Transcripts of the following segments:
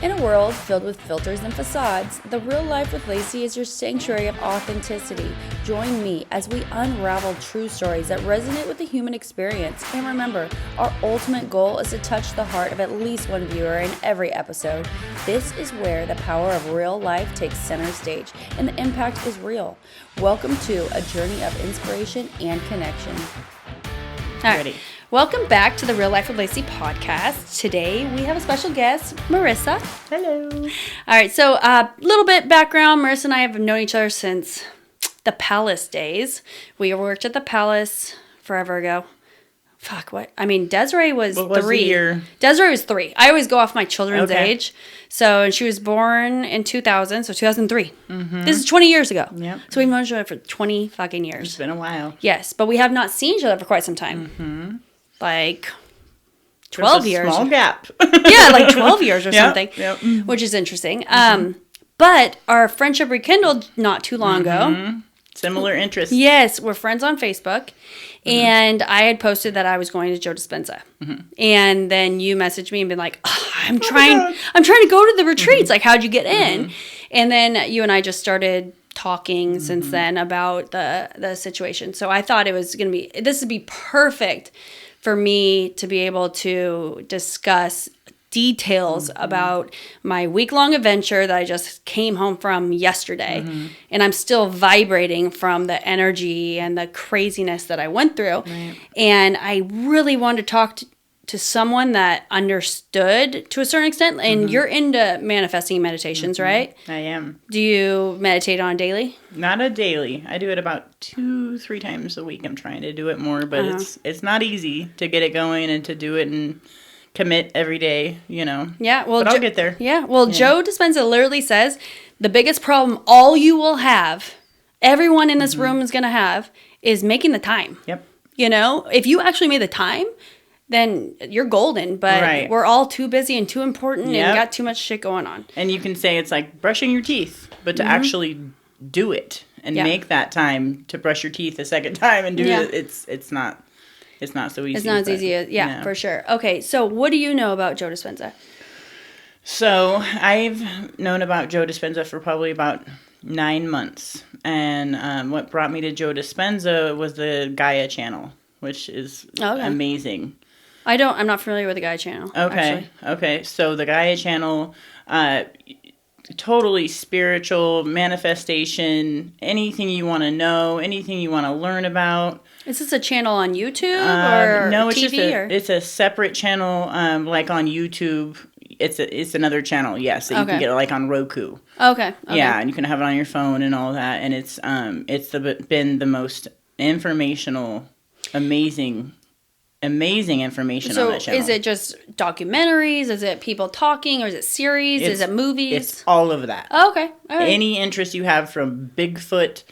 In a world filled with filters and facades, The Real Life with Lacey is your sanctuary of authenticity. Join me as we unravel true stories that resonate with the human experience. And remember, our ultimate goal is to touch the heart of at least one viewer in every episode. This is where the power of real life takes center stage, and the impact is real. Welcome to a journey of inspiration and connection. All right. Ready. Welcome back to the Real Life with Lacey podcast. Today we have a special guest, Marisa. Hello. All right, so a little bit background. Marisa and I have known each other since the Palace days. We worked at the Palace forever ago. Fuck, what? I mean, Desiree was what was 3. the year? Desiree was 3. I always go off my children's Okay. age. So, and she was born in 2000, so 2003. This is 20 years ago. Yep. So we've known each other for 20 fucking years. It's been a while. Yes, but we have not seen each other for quite some time. Like 12 years. Small gap. Yeah, like 12 years or Yep, something, yep. which is interesting. But our friendship rekindled not too long ago. Similar interests. Yes, we're friends on Facebook. And I had posted that I was going to Joe Dispenza. And then you messaged me and been like, I'm trying to go to the retreats. Like, how'd you get in? And then you and I just started talking since then about the situation. So I thought this would be perfect for me to be able to discuss details about my week-long adventure that I just came home from yesterday. And I'm still vibrating from the energy and the craziness that I went through. Right. And I really wanted to talk to someone that understood to a certain extent. And you're into manifesting meditations, right? I am. Do you meditate on a daily? Not a daily. I do it about 2-3 times a week. I'm trying to do it more, but it's not easy to get it going and to do it and commit every day, you know. Yeah, well, but I'll get there. Yeah, well, Joe Dispenza literally says the biggest problem all you will have, everyone in this room is going to have, is making the time. Yep. You know, if you actually made the time, then you're golden. But we're all too busy and too important and got too much shit going on. And you can say it's like brushing your teeth, but to actually do it and make that time to brush your teeth a second time and do it, it's not so easy. It's not as easy as, for sure. Okay, so what do you know about Joe Dispenza? So I've known about Joe Dispenza for probably about 9 months. And what brought me to Joe Dispenza was the Gaia channel, which is amazing. I'm not familiar with the Gaia channel. Okay. Actually. Okay. So the Gaia channel, totally spiritual manifestation, anything you want to know, anything you want to learn about. Is this a channel on YouTube or no, it's TV? It's a separate channel, like on YouTube. It's another channel, yes. So you can get it like on Roku. Okay. Yeah, and you can have it on your phone and all that. And it's been the most informational, amazing information on that channel. Is it just documentaries? Is it people talking? Or is it series? Is it movies? It's all of that. Oh, okay. All right. Any interest you have, from Bigfoot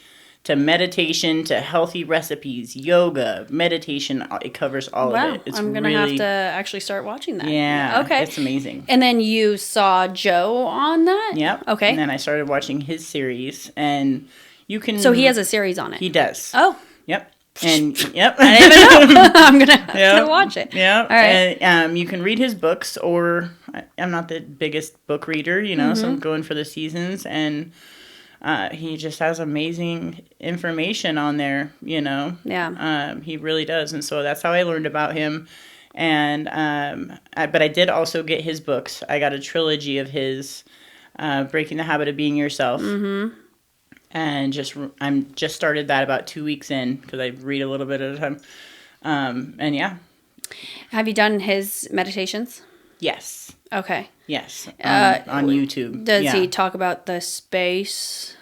to meditation to healthy recipes, yoga, meditation, it covers all of it. It's I'm going to have to actually start watching that. Yeah. Okay. It's amazing. And then you saw Joe on that? Yep. Okay. And then I started watching his series, and you can... So he has a series on it? He does. Oh. Yep. And, yep. I didn't even know. I'm going to watch it. Yeah. All right. And you can read his books, or... I'm not the biggest book reader, you know, so I'm going for the seasons, and... he just has amazing information on there, you know. Yeah. He really does, and so that's how I learned about him. And but I did also get his books. I got a trilogy of his, Breaking the Habit of Being Yourself. And I'm just started that about 2 weeks in, because I read a little bit at a time. And yeah. Have you done his meditations? Yes. Okay. Yes. On YouTube. Does he talk about the space?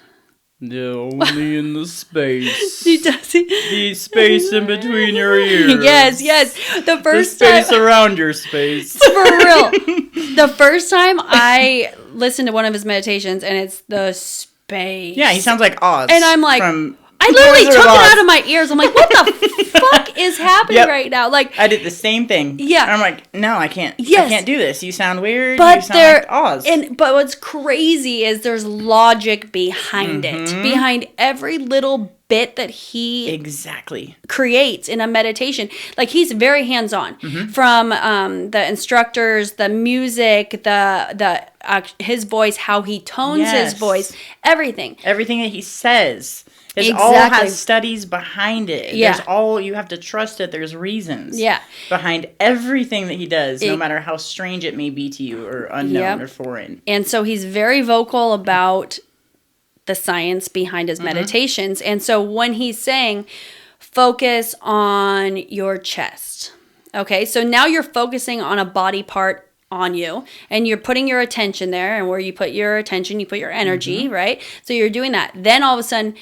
No, only in the space. Does he? The space in between your ears. Yes. The first space time, around your space. For real. The first time I listened to one of his meditations, and it's the space. Yeah, he sounds like Oz. And I'm like, I literally took it out of my ears. I'm like, what the fuck is happening right now? Like, I did the same thing. Yeah. And I'm like, no, I can't. Yes. I can't do this. You sound weird. But you sound like Oz. But what's crazy is there's logic behind it. Behind every little bit that he exactly creates in a meditation. Like, he's very hands-on from the instructors, the music, the his voice, how he tones his voice, everything that he says is exactly. all has studies behind it. Yeah. There's all, you have to trust it. There's reasons behind everything that he does, no matter how strange it may be to you or unknown or foreign. And so he's very vocal about the science behind his meditations. And so when he's saying, focus on your chest. Okay, so now you're focusing on a body part on you, and you're putting your attention there, and where you put your attention, you put your energy, right? So you're doing that. Then all of a sudden,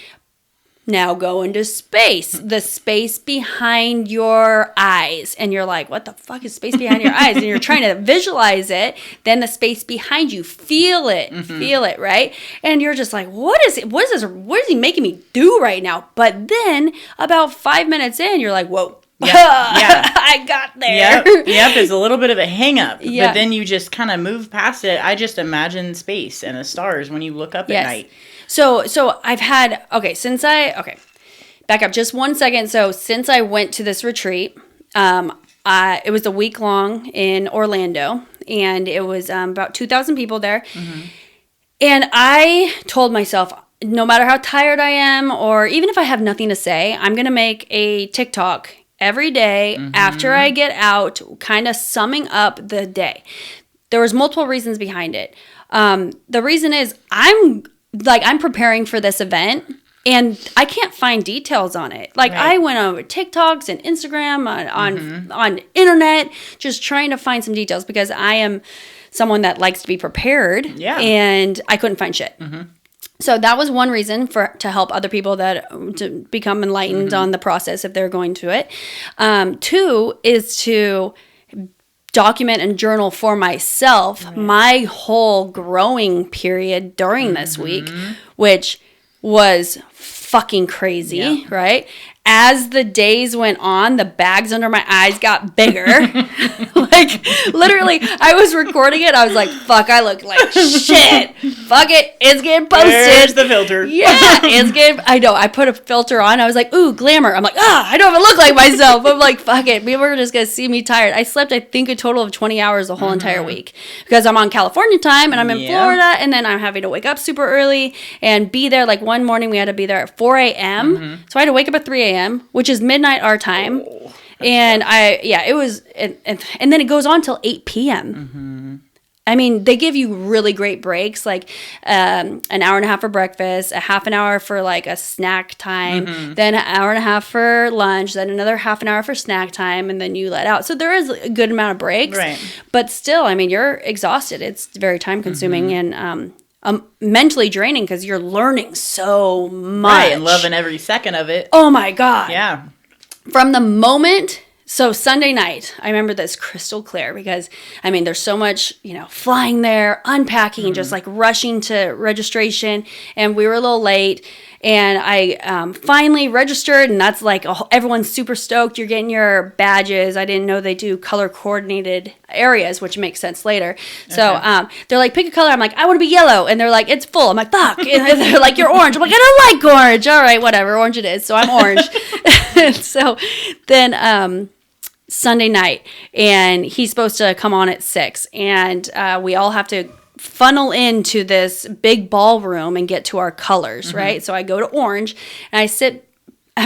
now go into space, the space behind your eyes. And you're like, what the fuck is space behind your eyes? And you're trying to visualize it. Then the space behind you, feel it, right? And you're just like, what is it? What is this? What is he making me do right now? But then about 5 minutes in, you're like, whoa. Yeah. I got there. Yep. It's a little bit of a hang up. Yeah. But then you just kind of move past it. I just imagine space and the stars when you look up at night. So I've had, back up just 1 second. So since I went to this retreat, it was a week long in Orlando, and it was about 2,000 people there. And I told myself, no matter how tired I am, or even if I have nothing to say, I'm going to make a TikTok every day after I get out, kind of summing up the day. There was multiple reasons behind it. The reason is I'm preparing for this event, and I can't find details on it. Like, I went over TikToks and Instagram on internet, just trying to find some details, because I am someone that likes to be prepared. Yeah. And I couldn't find shit. So that was one reason to help other people to become enlightened on the process if they're going to it. 2 is to document and journal for myself my whole growing period during this week, which was fucking crazy, right? As the days went on, the bags under my eyes got bigger. Like, literally, I was recording it. I was like, fuck, I look like shit. Fuck it. It's getting posted. There's the filter. Yeah, it's getting, I know. I put a filter on. I was like, ooh, glamour. I'm like, I don't even look like myself. I'm like, fuck it. People are just going to see me tired. I slept, I think, a total of 20 hours the whole entire week, because I'm on California time and I'm in Florida, and then I'm having to wake up super early and be there. Like, one morning we had to be there at 4 a.m. So I had to wake up at 3 a.m., which is midnight our time. And it was, and then it goes on till 8 p.m. I mean, they give you really great breaks, like an hour and a half for breakfast, a half an hour for like a snack time, then an hour and a half for lunch, then another half an hour for snack time, and then you let out. So there is a good amount of breaks, but still, I mean, you're exhausted. It's very time consuming and mentally draining, because you're learning so much. Right, and loving every second of it. Oh my God. Yeah. From the moment, so Sunday night, I remember this crystal clear, because, I mean, there's so much, flying there, unpacking, just like rushing to registration, and we were a little late, and I finally registered, and that's like, everyone's super stoked. You're getting your badges. I didn't know they do color coordinated areas, which makes sense later. So they're like, pick a color. I'm like, I want to be yellow. And they're like, it's full. I'm like, fuck. And they're like, you're orange. I'm like, I don't like orange. All right, whatever. Orange it is. So I'm orange. So then Sunday night, and he's supposed to come on at 6, and we all have to funnel into this big ballroom and get to our colors, right? So I go to orange, and I sit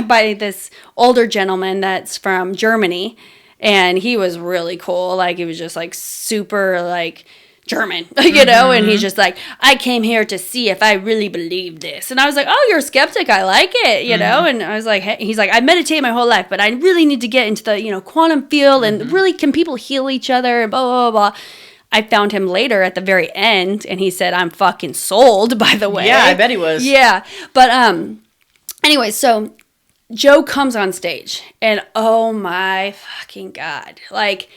by this older gentleman that's from Germany, and he was really cool. Like, he was just like super like German, and he's just like, I came here to see if I really believe this. And I was like, oh, you're a skeptic. I like it, and I was like, hey, he's like, I meditate my whole life, but I really need to get into the, quantum field, and really, can people heal each other, and blah, blah, blah, blah. I found him later at the very end, and he said, I'm fucking sold, by the way. Yeah, I bet he was. Yeah. But anyway, so Joe comes on stage, and oh my fucking God. Like,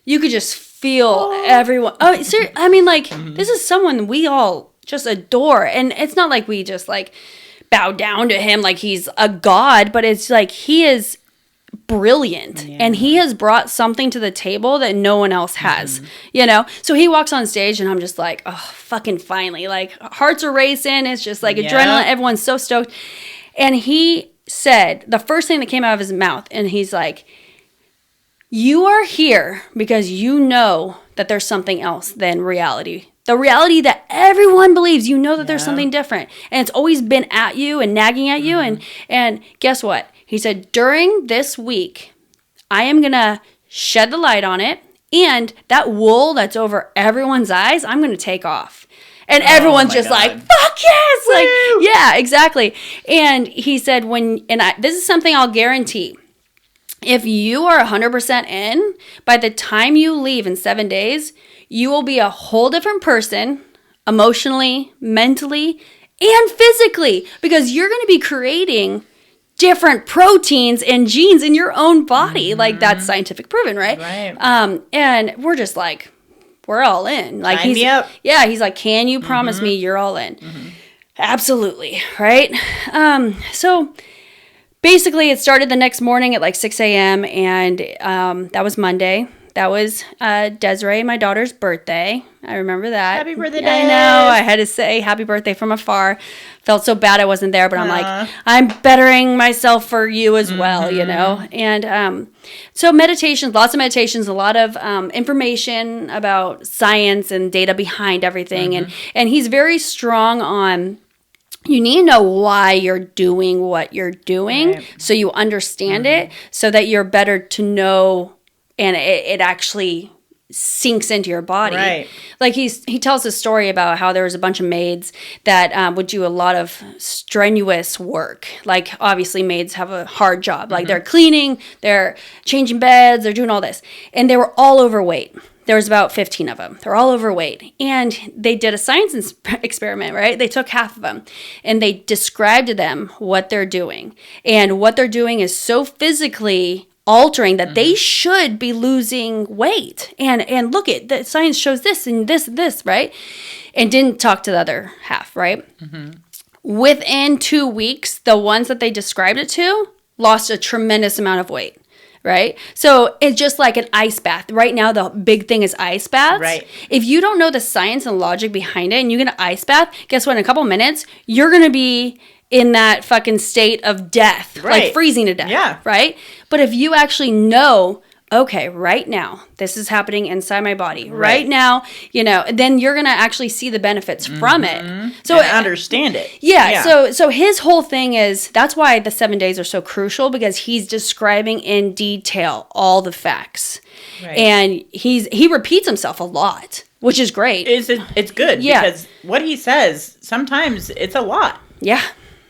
you could just feel everyone. Oh, seriously. I mean, like, this is someone we all just adore. And it's not like we just, like, bow down to him like he's a god, but it's like he is brilliant, and he has brought something to the table that no one else has, so he walks on stage, and I'm just like, oh, fucking finally, like, hearts are racing, it's just like adrenaline, everyone's so stoked, and he said, the first thing that came out of his mouth, and he's like, you are here because you know that there's something else than reality. The reality that everyone believes, you know that there's something different. And it's always been at you and nagging at you. And guess what? He said, during this week, I am going to shed the light on it. And that wool that's over everyone's eyes, I'm going to take off. And everyone's just like, fuck yes. Woo! Like, yeah, exactly. And he said, this is something I'll guarantee. If you are 100% in, by the time you leave in 7 days, you will be a whole different person, emotionally, mentally, and physically, because you're going to be creating different proteins and genes in your own body. Mm-hmm. Like, that's scientific proven, right? Right. And we're just like, we're all in. Like, sign me up. Yeah, he's like, can you promise me you're all in? Mm-hmm. Absolutely, right? So basically, it started the next morning at like 6 a.m. and that was Monday. That was Desiree, my daughter's birthday. I remember that. Happy birthday, Des. I know. I had to say happy birthday from afar. Felt so bad I wasn't there, but I'm like, I'm bettering myself for you as well, you know? And so meditations, lots of meditations, a lot of information about science and data behind everything. And he's very strong on, you need to know why you're doing what you're doing, so you understand it, so that you're better to know, and it actually sinks into your body. Right. Like he tells a story about how there was a bunch of maids that would do a lot of strenuous work. Like, obviously maids have a hard job. Like, they're cleaning, they're changing beds, they're doing all this. And they were all overweight. There was about 15 of them. They're all overweight. And they did a science experiment, right? They took half of them and they described to them what they're doing. And what they're doing is so physically altering that they should be losing weight. And look, the science shows this and this, right? And didn't talk to the other half, right? Within 2 weeks, the ones that they described it to lost a tremendous amount of weight. Right? So it's just like an ice bath. Right now, the big thing is ice baths. Right. If you don't know the science and logic behind it and you get an ice bath, guess what? In a couple minutes, you're going to be in that fucking state of death. Right. Like freezing to death. Yeah. Right? But if you actually know, okay, right now, this is happening inside my body. Right now, you know, then you're going to actually see the benefits from it. So and understand it. Yeah. So his whole thing is, that's why the 7 days are so crucial, because he's describing in detail all the facts. Right. And he repeats himself a lot, which is great. It's good because what he says, sometimes it's a lot. Yeah.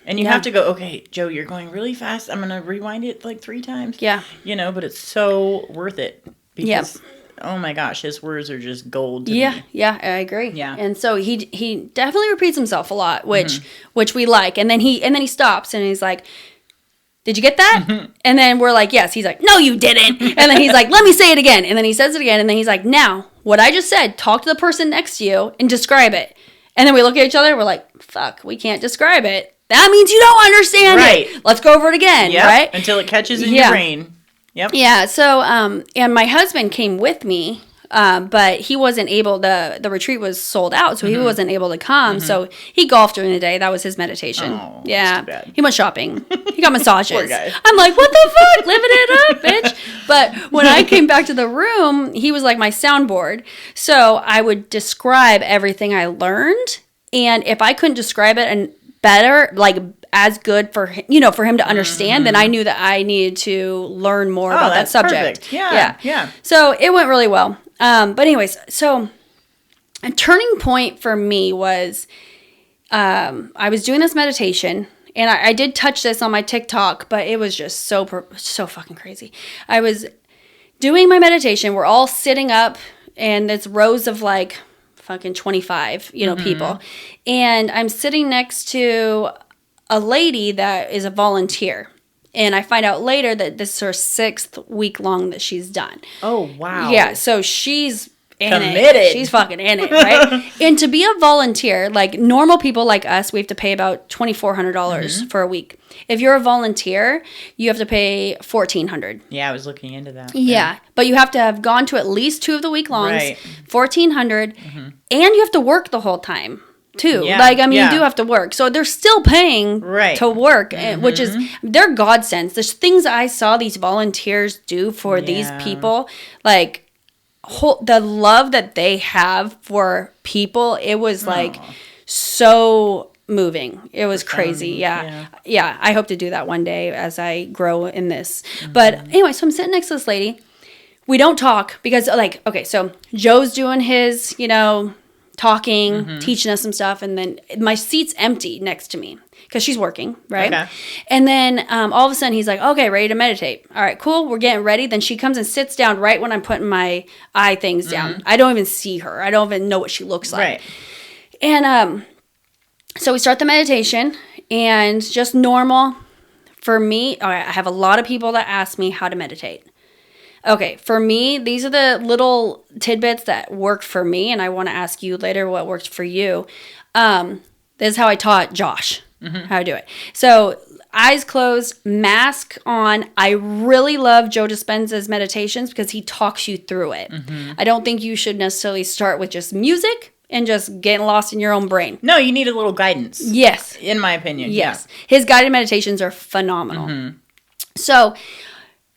And you have to go, okay, Joe, you're going really fast. I'm going to rewind it like 3 times. Yeah. You know, but it's so worth it. Because, oh my gosh, his words are just gold to me. Yeah, I agree. Yeah. And so he definitely repeats himself a lot, which we like. And then he stops and he's like, did you get that? And then we're like, yes. He's like, no, you didn't. And then he's like, let me say it again. And then he says it again. And then he's like, now, what I just said, talk to the person next to you and describe it. And then we look at each other and we're like, fuck, we can't describe it. That means you don't understand it. Let's go over it again, right? Until it catches in your brain. Yep. Yeah, so, and my husband came with me, but he wasn't able, the retreat was sold out, so he wasn't able to come, so he golfed during the day. That was his meditation. Oh, yeah. that's too bad. He went shopping. He got massages. Poor guy. I'm like, what the fuck? Living it up, bitch. But when I came back to the room, he was like my soundboard. So I would describe everything I learned, and if I couldn't describe it and better, like as good for him, you know, for him to understand, then I knew that I needed to learn more about that subject. Perfect. Yeah. So it went really well. But anyways, so a turning point for me was I was doing this meditation, and I did touch this on my TikTok, but it was just so fucking crazy. I was doing my meditation. We're all sitting up, and it's rows of like fucking 25, you know, people. And I'm sitting next to a lady that is a volunteer. And I find out later that this is her 6th week-long that she's done. Oh, wow. Yeah, so she's committed. It. She's fucking in it, right? And to be a volunteer, like normal people like us, we have to pay about $2,400 for a week. If you're a volunteer, you have to pay $1,400. Yeah, I was looking into that. Yeah, but you have to have gone to at least 2 of the week-longs, right. $1,400, and you have to work the whole time. too. Yeah, Like, I mean, you do have to work. So they're still paying to work, which is, they're godsends. There's things I saw these volunteers do for these people. Like, the love that they have for people, it was like so moving. It was crazy. Yeah. I hope to do that one day as I grow in this. But anyway, so I'm sitting next to this lady. We don't talk because, like, okay, so Joe's doing his, talking, teaching us some stuff, and then my seat's empty next to me because she's working, right? Okay. And then all of a sudden he's like, okay, ready to meditate. All right, cool, we're getting ready. Then she comes and sits down right when I'm putting my eye things down. I don't even see her. I don't even know what she looks like. Right. And so we start the meditation, and just normal for me, I have a lot of people that ask me how to meditate. Okay, for me, these are the little tidbits that work for me, and I want to ask you later what worked for you. This is how I taught Josh how to do it. So, eyes closed, mask on. I really love Joe Dispenza's meditations because he talks you through it. I don't think you should necessarily start with just music and just getting lost in your own brain. No, you need a little guidance. Yes. In my opinion. Yes. Yeah. His guided meditations are phenomenal. So,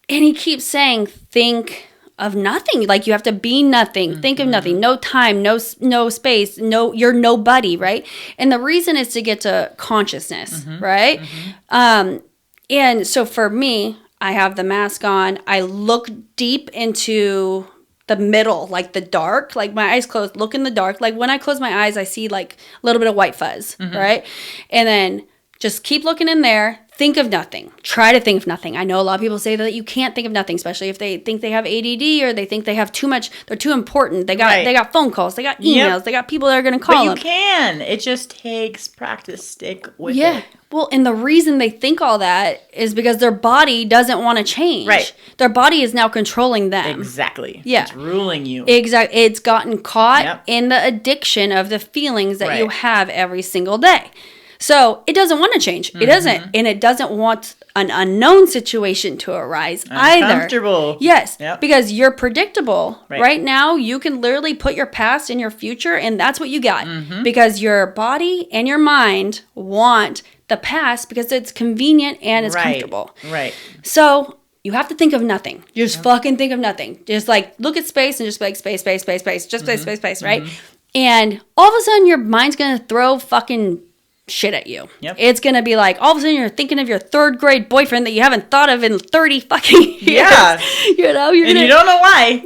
and he keeps saying, think of nothing. Like, you have to be nothing. Think of nothing. No time, no space, you're nobody, right? And the reason is to get to consciousness, right? And so for me, I have the mask on. I look deep into the middle, like the dark, like my eyes closed, look in the dark. Like when I close my eyes, I see like a little bit of white fuzz, right? And then just keep looking in there. Think of nothing. Try to think of nothing. I know a lot of people say that you can't think of nothing, especially if they think they have ADD or they think they have too much. They're too important. They got phone calls. They got emails. They got people that are going to call them. But you can. It just takes practice. Stick with it. Well, and the reason they think all that is because their body doesn't want to change. Right. Their body is now controlling them. Exactly. Yeah. It's ruling you. Exactly. It's gotten caught in the addiction of the feelings that you have every single day. So it doesn't want to change. It doesn't. And it doesn't want an unknown situation to arise either. Uncomfortable. Yes. Because you're predictable. Right now, you can literally put your past in your future, and that's what you got. Because your body and your mind want the past because it's convenient and it's comfortable. Right. So you have to think of nothing. You just fucking think of nothing. Just like look at space and just like space. Just space, right? And all of a sudden, your mind's going to throw fucking shit at you. It's gonna be like all of a sudden you're thinking of your third grade boyfriend that you haven't thought of in 30 fucking years. You don't know why.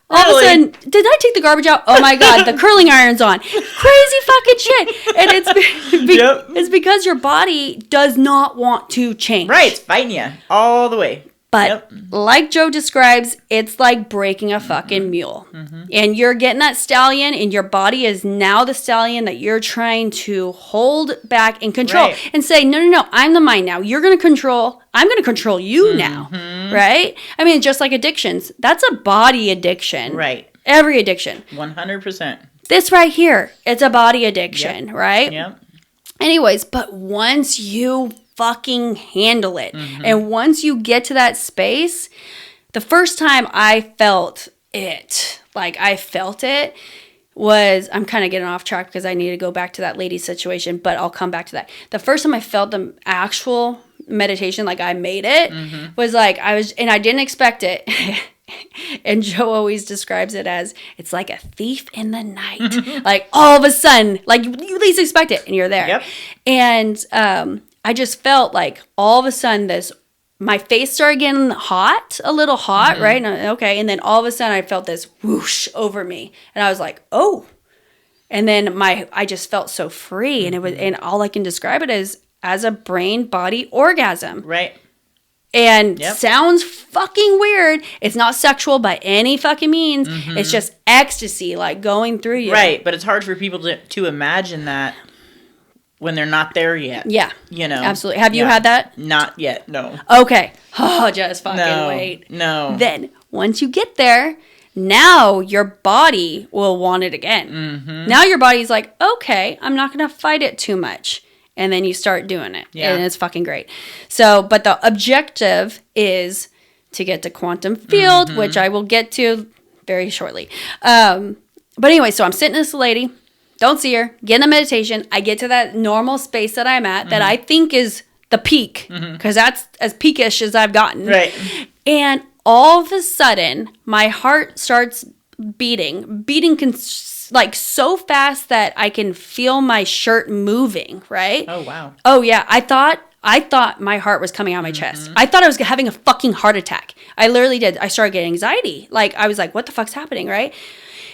All of a sudden, did I take the garbage out? Oh my god, the curling iron's on. Crazy fucking shit. And it's because your body does not want to change. Right, it's fighting you all the way. But like Joe describes, it's like breaking a fucking mule. And you're getting that stallion, and your body is now the stallion that you're trying to hold back and control. And say, no, I'm the mind now. I'm going to control you now. Right? I mean, just like addictions. That's a body addiction. Right. Every addiction. 100%. This right here, it's a body addiction. Right? Anyways, but once you fucking handle it. And once you get to that space, the first time I felt it was, I'm kind of getting off track because I need to go back to that lady situation, but I'll come back to that. The first time I felt the actual meditation, like I made it, was like, I didn't expect it. And Joe always describes it as, it's like a thief in the night. Like all of a sudden, like you least expect it and you're there. And, I just felt like all of a sudden my face started getting a little hot, right? And then all of a sudden I felt this whoosh over me. And I was like, oh. And then I just felt so free. And all I can describe it as a brain body orgasm. Right. And sounds fucking weird. It's not sexual by any fucking means. It's just ecstasy, like going through you. Right. But it's hard for people to imagine that when they're not there yet. Yeah. Absolutely. Have you had that? Not yet, no. Okay. Oh, just fucking wait. No. Then, once you get there, now your body will want it again. Now your body's like, okay, I'm not going to fight it too much. And then you start doing it. And it's fucking great. So, but the objective is to get to quantum field, which I will get to very shortly. But anyway, so I'm sitting with this lady. Don't see her. Get in the meditation. I get to that normal space that I'm at that I think is the peak because that's as peakish as I've gotten. Right. And all of a sudden, my heart starts beating like so fast that I can feel my shirt moving, right? Oh, wow. Oh, yeah. I thought my heart was coming out of my chest. I thought I was having a fucking heart attack. I literally did. I started getting anxiety. Like, I was like, what the fuck's happening, right?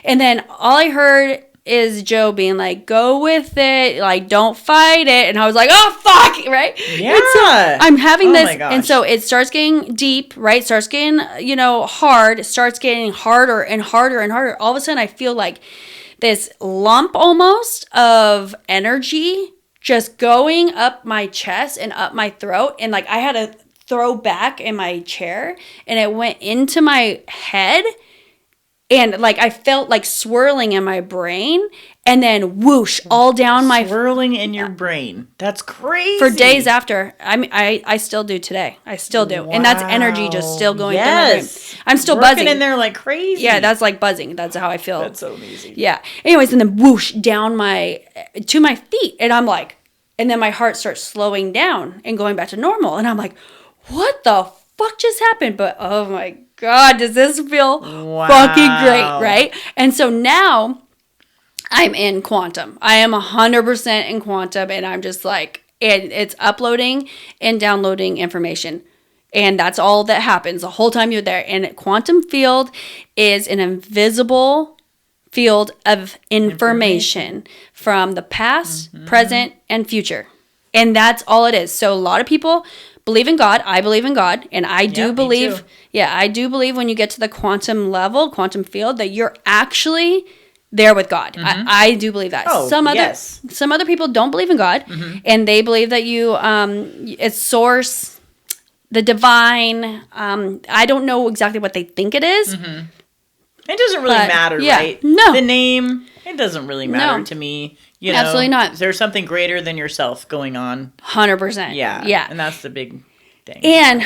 And then all I heard is Joe being like, go with it. Like, don't fight it. And I was like, oh, fuck, right? Yeah. And so I'm having this. My gosh. And so it starts getting deep, right? Starts getting, hard. It starts getting harder and harder and harder. All of a sudden, I feel like this lump almost of energy just going up my chest and up my throat. And like I had to throw back in my chair and it went into my head. And like I felt like swirling in my brain and then whoosh all down my swirling in your brain. That's crazy. For days after. I still do today. I still do. Wow. And that's energy just still going through my brain. I'm still buzzing in there like crazy. Yeah, that's like buzzing. That's how I feel. That's so amazing. Yeah. Anyways, and then whoosh down to my feet. And I'm like, and then my heart starts slowing down and going back to normal. And I'm like, what the fuck just happened? But oh my God, does this feel fucking great, right? And so now I'm in quantum. I am 100% in quantum, and I'm just like, and it's uploading and downloading information. And that's all that happens the whole time you're there. And quantum field is an invisible field of information from the past, present, and future. And that's all it is. So a lot of people believe in God. I believe in God. And I do believe, I do believe when you get to the quantum level, quantum field, that you're actually there with God. I do believe that. Oh, some other people don't believe in God. And they believe that it's source, the divine. I don't know exactly what they think it is. It doesn't really matter, right? No. The name, it doesn't really matter to me. You know, absolutely not. There's something greater than yourself going on. 100%. Yeah. And that's the big thing. And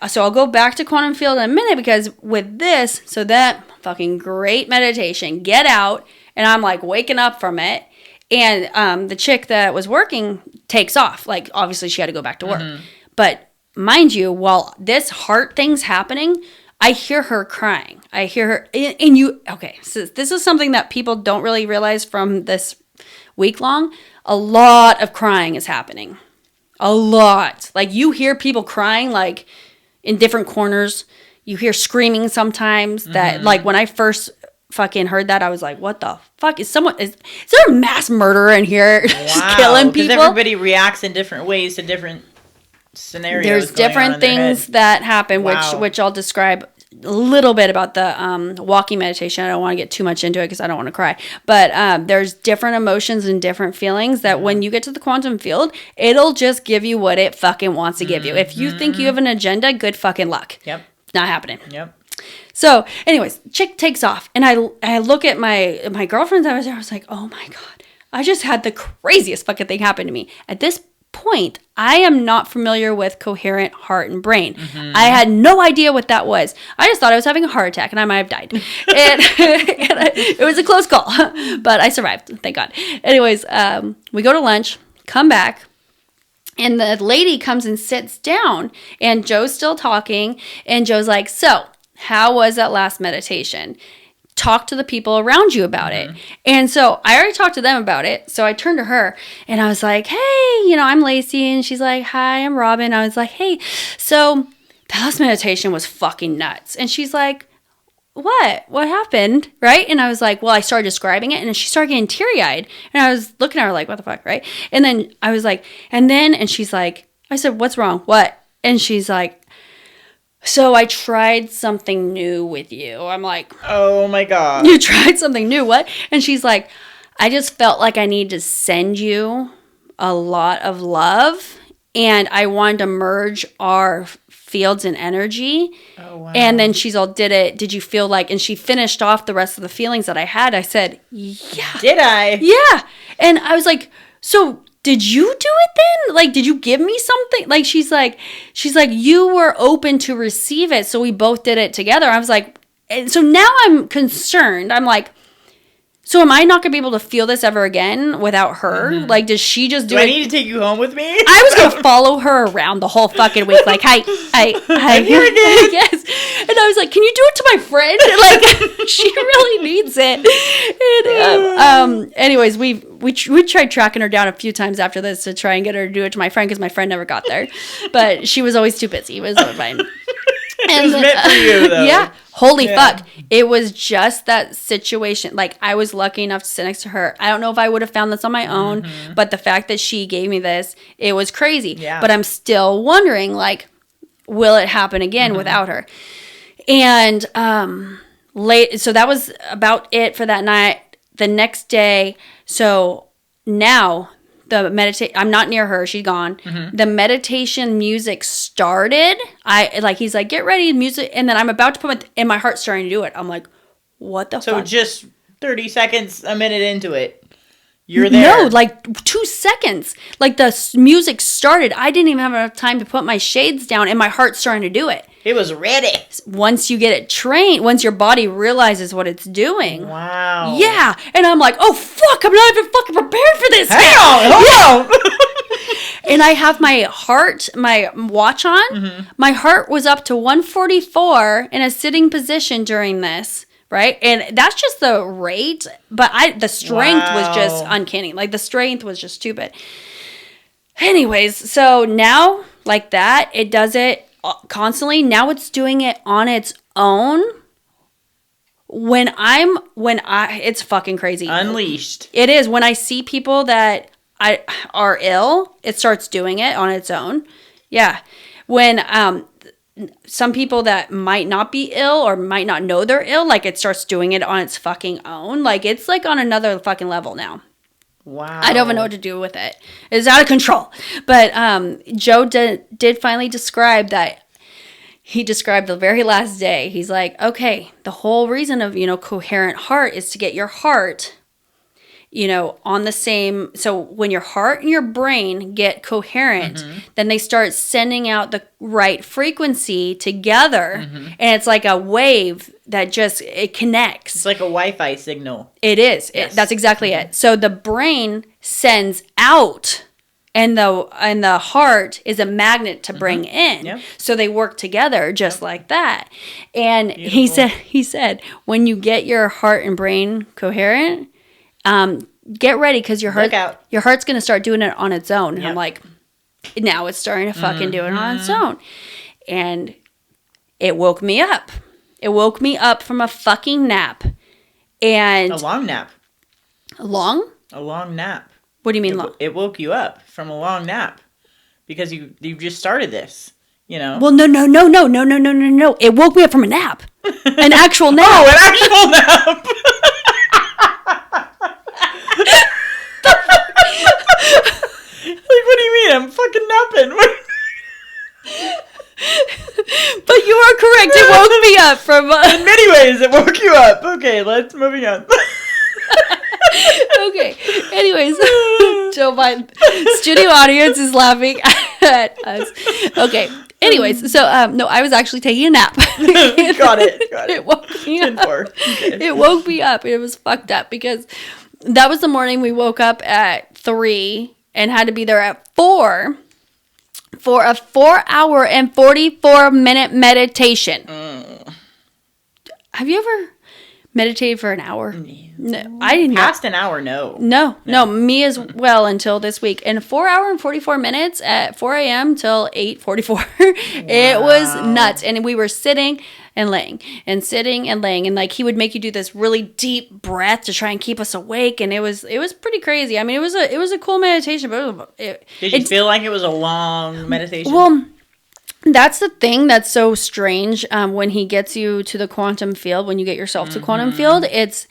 so I'll go back to quantum field in a minute because with this, so that fucking great meditation, get out, and I'm like waking up from it. And the chick that was working takes off. Like, obviously she had to go back to work. But mind you, while this heart thing's happening, I hear her crying. I hear her, so this is something that people don't really realize from this week long. A lot of crying is happening. A lot. Like, you hear people crying, like, in different corners. You hear screaming sometimes that, like, when I first fucking heard that, I was like, what the fuck? Is there a mass murderer in here just killing people? Because everybody reacts in different ways to different scenarios. There's different things that happen, which I'll describe a little bit about the walking meditation. I don't want to get too much into it because I don't want to cry. But there's different emotions and different feelings that when you get to the quantum field, it'll just give you what it fucking wants to give you. If you think you have an agenda, good fucking luck. Yep. Not happening. Yep. So, anyways, chick takes off, and I look at my girlfriends. I was like, oh my God, I just had the craziest fucking thing happen to me. At this point, I am not familiar with coherent heart and brain. I had no idea what that was. I just thought I was having a heart attack and I might have died. And it was a close call, but I survived, thank God. Anyways, we go to lunch, come back, and the lady comes and sits down, and Joe's still talking, and Joe's like, so how was that last meditation? Talk to the people around you about it. And so I already talked to them about it. So I turned to her and I was like, hey, I'm Lacey. And she's like, hi, I'm Robin. I was like, hey, so the last meditation was fucking nuts. And she's like, what happened? Right? And I was like, well, I started describing it, and then she started getting teary-eyed. And I was looking at her like, what the fuck? Right? And then I was like, and she's like, I said, what's wrong? What? And she's like, so I tried something new with you. I'm like, oh my God. You tried something new? What? And she's like, I just felt like I need to send you a lot of love, and I wanted to merge our fields and energy. Oh, wow. And then she's all, did you feel like, and she finished off the rest of the feelings that I had. I said, yeah. Did I? Yeah. And I was like, so did you do it then? Like, did you give me something? Like, she's like, you were open to receive it, so we both did it together. I was like, and so now I'm concerned. I'm like, So am I not going to be able to feel this ever again without her? Like, does she just do it? I need to take you home with me? I was going to follow her around the whole fucking week. Like, hi. I'm here again. Yes. And I was like, can you do it to my friend? Like, she really needs it. And, anyways, we tried tracking her down a few times after this to try and get her to do it to my friend because my friend never got there. But she was always too busy. It was fine. It was meant for you, though. Yeah. Holy fuck. It was just that situation. Like, I was lucky enough to sit next to her. I don't know if I would have found this on my own, but the fact that she gave me this, it was crazy. Yeah. But I'm still wondering, like, will it happen again without her? And so that was about it for that night. The next day, so now I'm not near her, she's gone. The meditation music started. He's like, get ready, music, and then I'm about to put and my heart's starting to do it. I'm like, what the fuck? So just 30 seconds, a minute into it, you're there. No, like 2 seconds. Like the music started. I didn't even have enough time to put my shades down, and my heart's starting to do it. It was ready. Once you get it trained, once your body realizes what it's doing. Wow. Yeah. And I'm like, oh, fuck, I'm not even fucking prepared for this. Hang on. And I have my watch on. My heart was up to 144 in a sitting position during this, right? And that's just the rate, but the strength was just uncanny. Like, the strength was just stupid. Anyways, so now, like that, it does it constantly. Now it's doing it on its own. It's fucking crazy. Unleashed. It is. When I see people that are ill, it starts doing it on its own. Yeah. When some people that might not be ill or might not know they're ill, like, it starts doing it on its fucking own. Like, it's like on another fucking level now. Wow. I don't even know what to do with it. It's out of control. But Joe did finally describe that. He described the very last day. He's like, okay, the whole reason of, coherent heart is to get your heart, on the same. So when your heart and your brain get coherent, then they start sending out the right frequency together. And it's like a wave that it connects. It's like a Wi-Fi signal. It is. Yes. That's exactly it. So the brain sends out, and the heart is a magnet to bring in. Yep. So they work together just like that. And Beautiful. he said, when you get your heart and brain coherent, get ready, because your heart's going to start doing it on its own. And I'm like, now it's starting to fucking do it on its own. And it woke me up. It woke me up from a fucking nap. And a long nap. A long nap. What do you mean long? It woke you up from a long nap because you just started this, Well, no. It woke me up from a nap. An actual nap. Oh, an actual nap. Like, what do you mean? I'm fucking napping. But you are correct. It woke me up from... In many ways, it woke you up. Okay, let's moving on. Okay. Anyways, Joe, my studio audience is laughing at us. Okay. Anyways, so no, I was actually taking a nap. Got it. It woke me up. Okay. It woke me up. It was fucked up because that was the morning we woke up at 3 and had to be there at 4 for a 4-hour and 44-minute meditation. Have you ever meditated for an hour? No, I didn't. Past an hour, no. No, me as well until this week. And 4 hour and 44 minutes at 4 a.m. till 8:44. It was nuts. And we were sitting and laying and sitting and laying. And like, he would make you do this really deep breath to try and keep us awake. And it was pretty crazy. I mean, it was a cool meditation, but Did you feel like it was a long meditation? Well, that's the thing that's so strange when he gets you to the quantum field, when you get yourself to quantum field, it's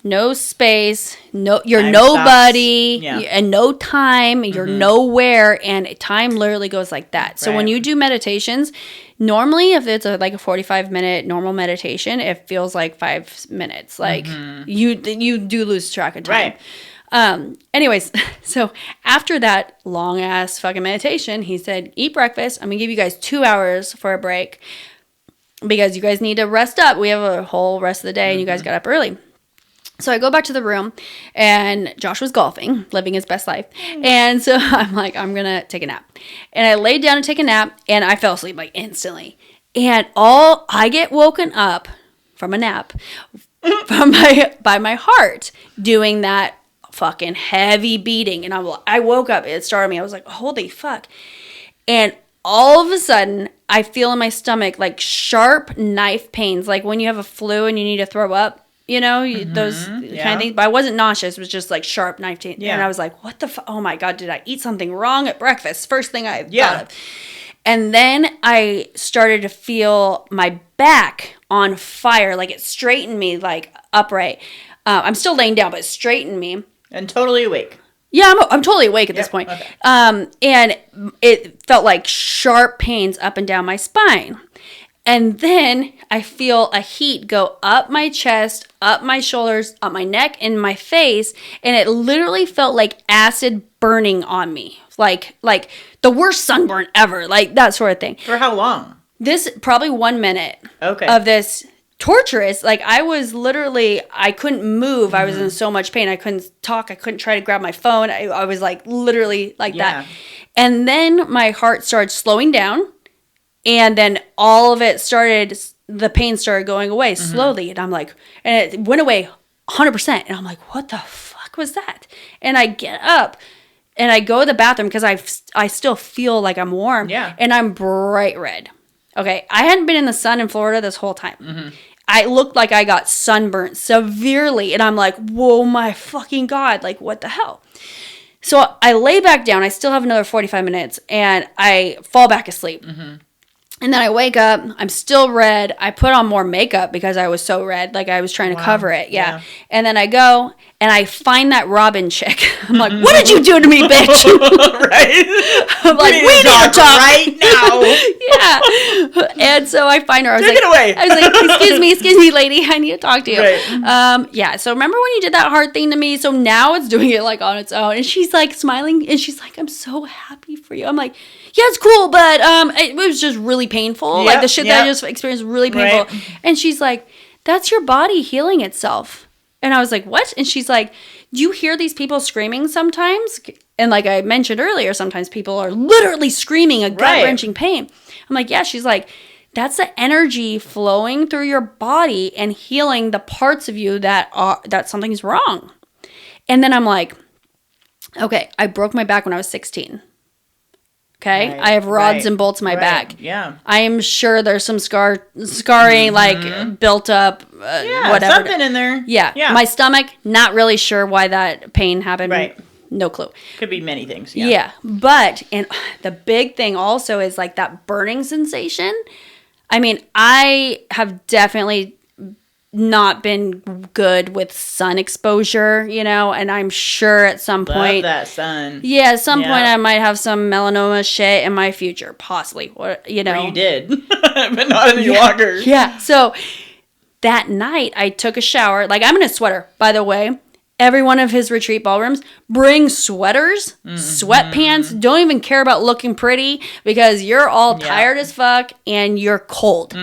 no space, you're Time nobody, stops. Yeah. and no time, you're nowhere, and time literally goes like that. So when Right. you do meditations, normally if it's like a 45-minute normal meditation, it feels like 5 minutes. Like you do lose track of time. Right. Anyways, so after that long ass fucking meditation, he said, eat breakfast. I'm gonna give you guys 2 hours for a break because you guys need to rest up. We have a whole rest of the day and you guys got up early. So I go back to the room, and Josh was golfing, living his best life. And so I'm like, I'm going to take a nap. And I laid down to take a nap, and I fell asleep like instantly. And I get woken up from a nap by my heart doing that fucking heavy beating. And I woke up, it started me. I was like, holy fuck. And all of a sudden, I feel in my stomach like sharp knife pains, like when you have a flu and you need to throw up. You know, those kind of things. But I wasn't nauseous. It was just like sharp knife pain. Yeah. And I was like, what the fuck? Oh my God, did I eat something wrong at breakfast? First thing I thought of. And then I started to feel my back on fire. Like it straightened me like upright. I'm still laying down, but it straightened me. And totally awake. Yeah, I'm totally awake at this point. Okay. And it felt like sharp pains up and down my spine. And then I feel a heat go up my chest, up my shoulders, up my neck, and my face. And it literally felt like acid burning on me. Like the worst sunburn ever. Like that sort of thing. For how long? This, probably 1 minute. Okay. Of this torturous. Like I was literally, I couldn't move. I was in so much pain. I couldn't talk. I couldn't try to grab my phone. I was like literally like that. And then my heart started slowing down. And then all of it the pain started going away slowly. And I'm like, and it went away 100%. And I'm like, what the fuck was that? And I get up and I go to the bathroom because I still feel like I'm warm. Yeah. And I'm bright red. Okay. I hadn't been in the sun in Florida this whole time. I looked like I got sunburnt severely. And I'm like, whoa, my fucking God. Like, what the hell? So I lay back down. I still have another 45 minutes. And I fall back asleep. And then I wake up, I'm still red. I put on more makeup because I was so red. Like I was trying to cover it. Yeah. And then I go and I find that Robin chick. I'm like, what did you do to me, bitch? Right. I'm like, we need to talk right now. Yeah. And so I find her. I was Take it away. I was like, excuse me, lady. I need to talk to you. Right. Yeah. So remember when you did that hard thing to me? So now it's doing it like on its own. And she's like smiling and she's like, I'm so happy for you. I'm like, yeah, it's cool, but it was just really painful. Like the shit that I just experienced was really painful. Right. And she's like, that's your body healing itself. And I was like, what? And she's like, do you hear these people screaming sometimes? And like I mentioned earlier, sometimes people are literally screaming a gut-wrenching pain. I'm like, yeah. She's like, that's the energy flowing through your body and healing the parts of you that something's wrong. And then I'm like, okay, I broke my back when I was 16. Okay, I have rods and bolts in my back. Yeah, I am sure there's some scarring, like built up, whatever. Something in there. Yeah, my stomach. Not really sure why that pain happened. Right, no clue. Could be many things. Yeah, but and the big thing also is like that burning sensation. I mean, I have definitely not been good with sun exposure, you know, and I'm sure at some point that sun. Yeah, at some point I might have some melanoma shit in my future, possibly. What you know, or you did, but not any longer. Yeah. So that night I took a shower. Like I'm in a sweater, by the way. Every one of his retreat ballrooms bring sweaters, sweatpants. Don't even care about looking pretty because you're all tired as fuck and you're cold.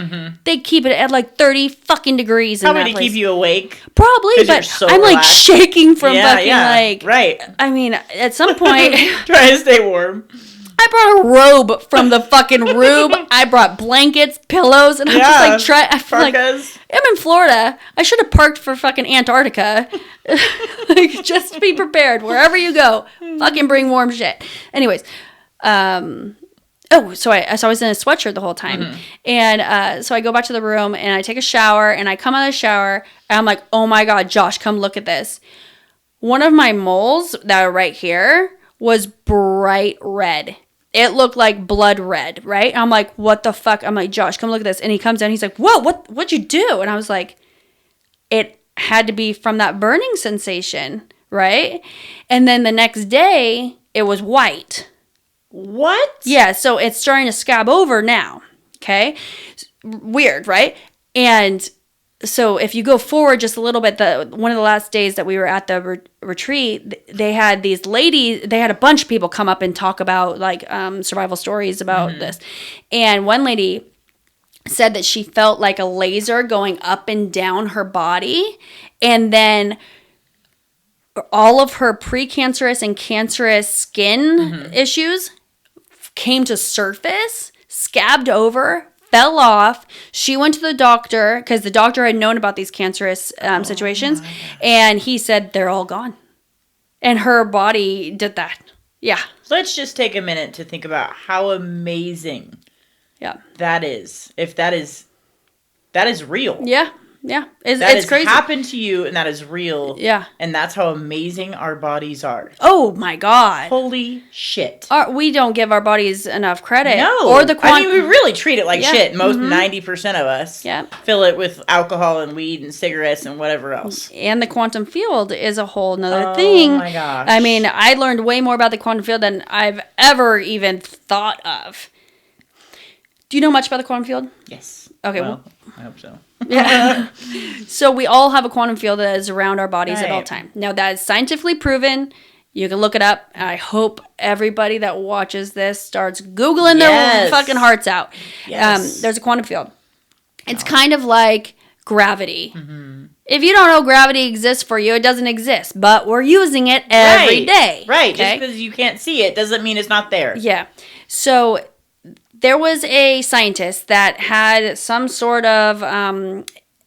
They keep it at like 30 fucking degrees. Probably to keep you awake. Probably, but so I'm like shaking from fucking like. Right. I mean, at some point, try to stay warm. I brought a robe from the fucking room. I brought blankets, pillows, and I'm just like, I feel like I'm in Florida. I should have parked for fucking Antarctica. Like, just be prepared. Wherever you go, fucking bring warm shit. Anyways, so I was in a sweatshirt the whole time. And so I go back to the room and I take a shower and I come out of the shower and I'm like, oh my God, Josh, come look at this. One of my moles that are right here was bright red. It looked like blood red, right? I'm like, what the fuck? I'm like, Josh, come look at this. And he comes down. He's like, whoa, what'd you do? And I was like, it had to be from that burning sensation, right? And then the next day, it was white. What? Yeah, so it's starting to scab over now, okay? Weird, right? And so if you go forward just a little bit, one of the last days that we were at the retreat, they had these ladies, they had a bunch of people come up and talk about like survival stories about this. And one lady said that she felt like a laser going up and down her body, and then all of her precancerous and cancerous skin issues came to surface, scabbed over, fell off. She went to the doctor because the doctor had known about these cancerous situations, and he said they're all gone. And her body did that. Yeah. Let's just take a minute to think about how amazing that is. If that is real. Yeah. Yeah. It's crazy. Happened to you, and that is real. Yeah. And that's how amazing our bodies are. Oh my God. Holy shit. We don't give our bodies enough credit. No. Or the I mean, we really treat it like shit. Most 90% of us Yeah. fill it with alcohol and weed and cigarettes and whatever else. And the quantum field is a whole nother thing. Oh my gosh. I mean, I learned way more about the quantum field than I've ever even thought of. Do you know much about the quantum field? Yes. Okay. Well, I hope so. Yeah. So we all have a quantum field that is around our bodies at all time. Now, that is scientifically proven. You can look it up. I hope everybody that watches this starts Googling their fucking hearts out. Yes. There's a quantum field. It's kind of like gravity. If you don't know gravity exists for you, it doesn't exist. But we're using it every day. Right. Okay? Just because you can't see it doesn't mean it's not there. Yeah. So there was a scientist that had some sort of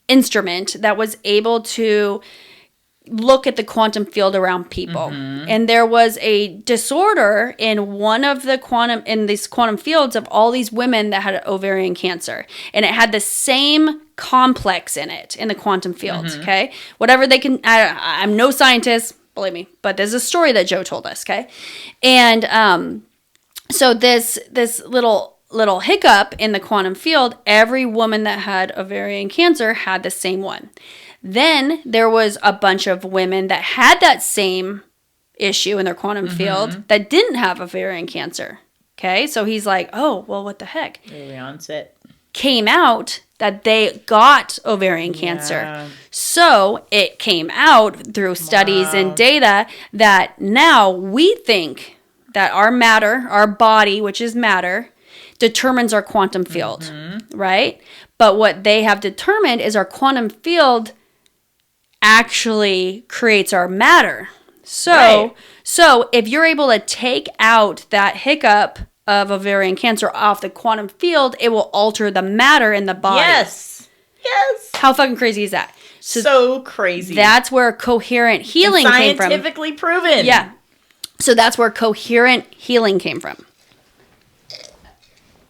instrument that was able to look at the quantum field around people. And there was a disorder in these quantum fields of all these women that had ovarian cancer. And it had the same complex in it, in the quantum field, okay? Whatever they can, I'm no scientist, believe me, but there's a story that Joe told us, okay? And so this little hiccup in the quantum field, every woman that had ovarian cancer had the same one. Then there was a bunch of women that had that same issue in their quantum field that didn't have ovarian cancer. Okay, so he's like, oh, well, what the heck? Early onset. Came out that they got ovarian cancer. So it came out through studies and data that now we think that our matter, our body, which is matter, determines our quantum field, right? But what they have determined is our quantum field actually creates our matter. So if you're able to take out that hiccup of ovarian cancer off the quantum field, it will alter the matter in the body. Yes. How fucking crazy is that? So crazy. That's where coherent healing came from. Scientifically proven. Yeah. So that's where coherent healing came from.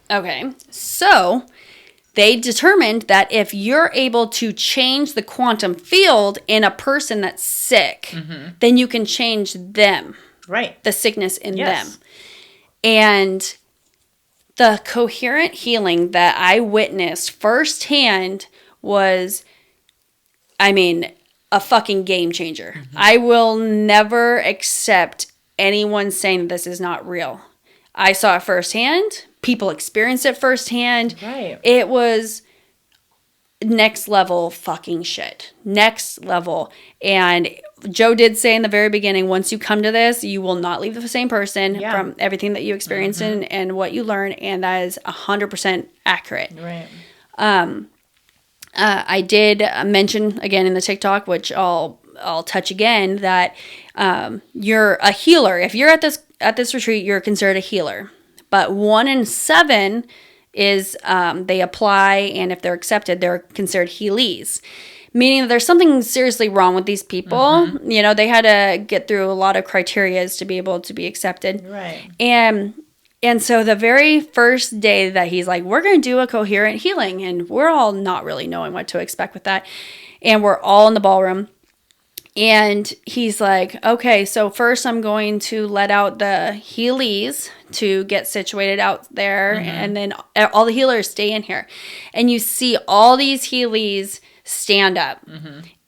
Okay, so they determined that if you're able to change the quantum field in a person that's sick, then you can change them. Right. The sickness in them. And the coherent healing that I witnessed firsthand was, I mean, a fucking game changer. I will never accept anyone saying this is not real. I saw it firsthand. People experienced it firsthand. Right. It was next level fucking shit. Next level. And Joe did say in the very beginning, once you come to this, you will not leave the same person from everything that you experienced and what you learn. And that is 100% accurate. Right. I did mention again in the TikTok, which I'll touch again, that you're a healer. If you're at this retreat, you're considered a healer. But 1 in 7 is they apply, and if they're accepted, they're considered healees. Meaning that there's something seriously wrong with these people. You know, they had to get through a lot of criteria to be able to be accepted. Right. And so the very first day that he's like, we're going to do a coherent healing, and we're all not really knowing what to expect with that. And we're all in the ballroom. And he's like, okay, so first I'm going to let out the healies to get situated out there. And then all the healers stay in here. And you see all these healies stand up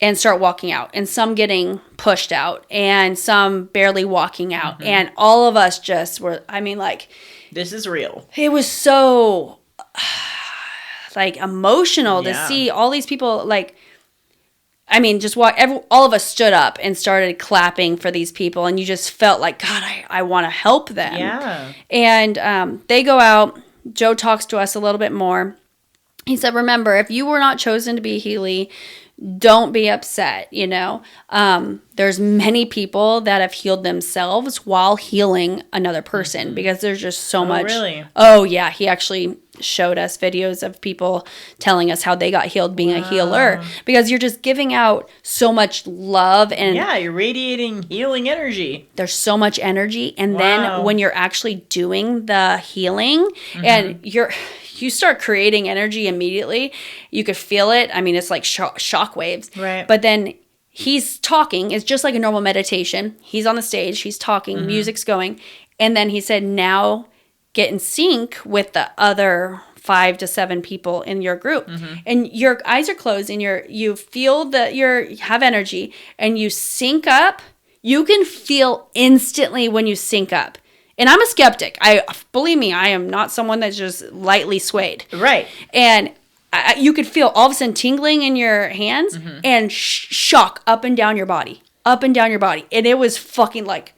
and start walking out. And some getting pushed out. And some barely walking out. And all of us just were, I mean, like... This is real. It was so, like, emotional to see all these people, like... I mean, just all of us stood up and started clapping for these people, and you just felt like, God, I want to help them. Yeah. And they go out. Joe talks to us a little bit more, he said, remember, if you were not chosen to be Healy, don't be upset, you know. There's many people that have healed themselves while healing another person because there's just so much. Really? Oh, yeah. He actually showed us videos of people telling us how they got healed being a healer because you're just giving out so much love and you're radiating healing energy. There's so much energy. And then when you're actually doing the healing and you start creating energy immediately. You could feel it. I mean, it's like shock waves. Right. But then he's talking. It's just like a normal meditation. He's on the stage. He's talking. Music's going. And then he said, now get in sync with the other 5 to 7 people in your group. And your eyes are closed and you feel that you have energy and you sync up. You can feel instantly when you sync up. And I'm a skeptic. Believe me, I am not someone that's just lightly swayed. Right. And you could feel all of a sudden tingling in your hands and shock up and down your body. Up and down your body. And it was fucking like,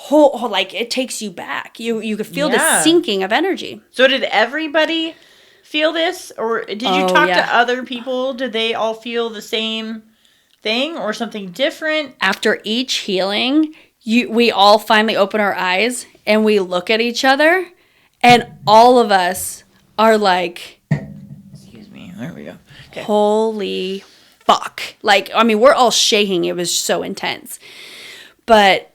like it takes you back. You could feel the sinking of energy. So did everybody feel this? Or did you talk to other people? Did they all feel the same thing or something different? After each healing, we all finally open our eyes and we look at each other and all of us are like, excuse me, there we go. Okay. Holy fuck. Like, I mean, we're all shaking. It was so intense. But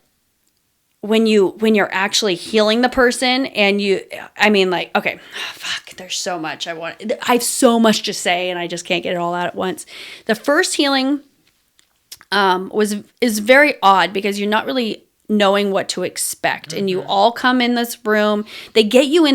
when you're actually healing the person and okay, fuck, there's so much I have so much to say and I just can't get it all out at once. The first healing is very odd because you're not really knowing what to expect. And you all come in this room. They get you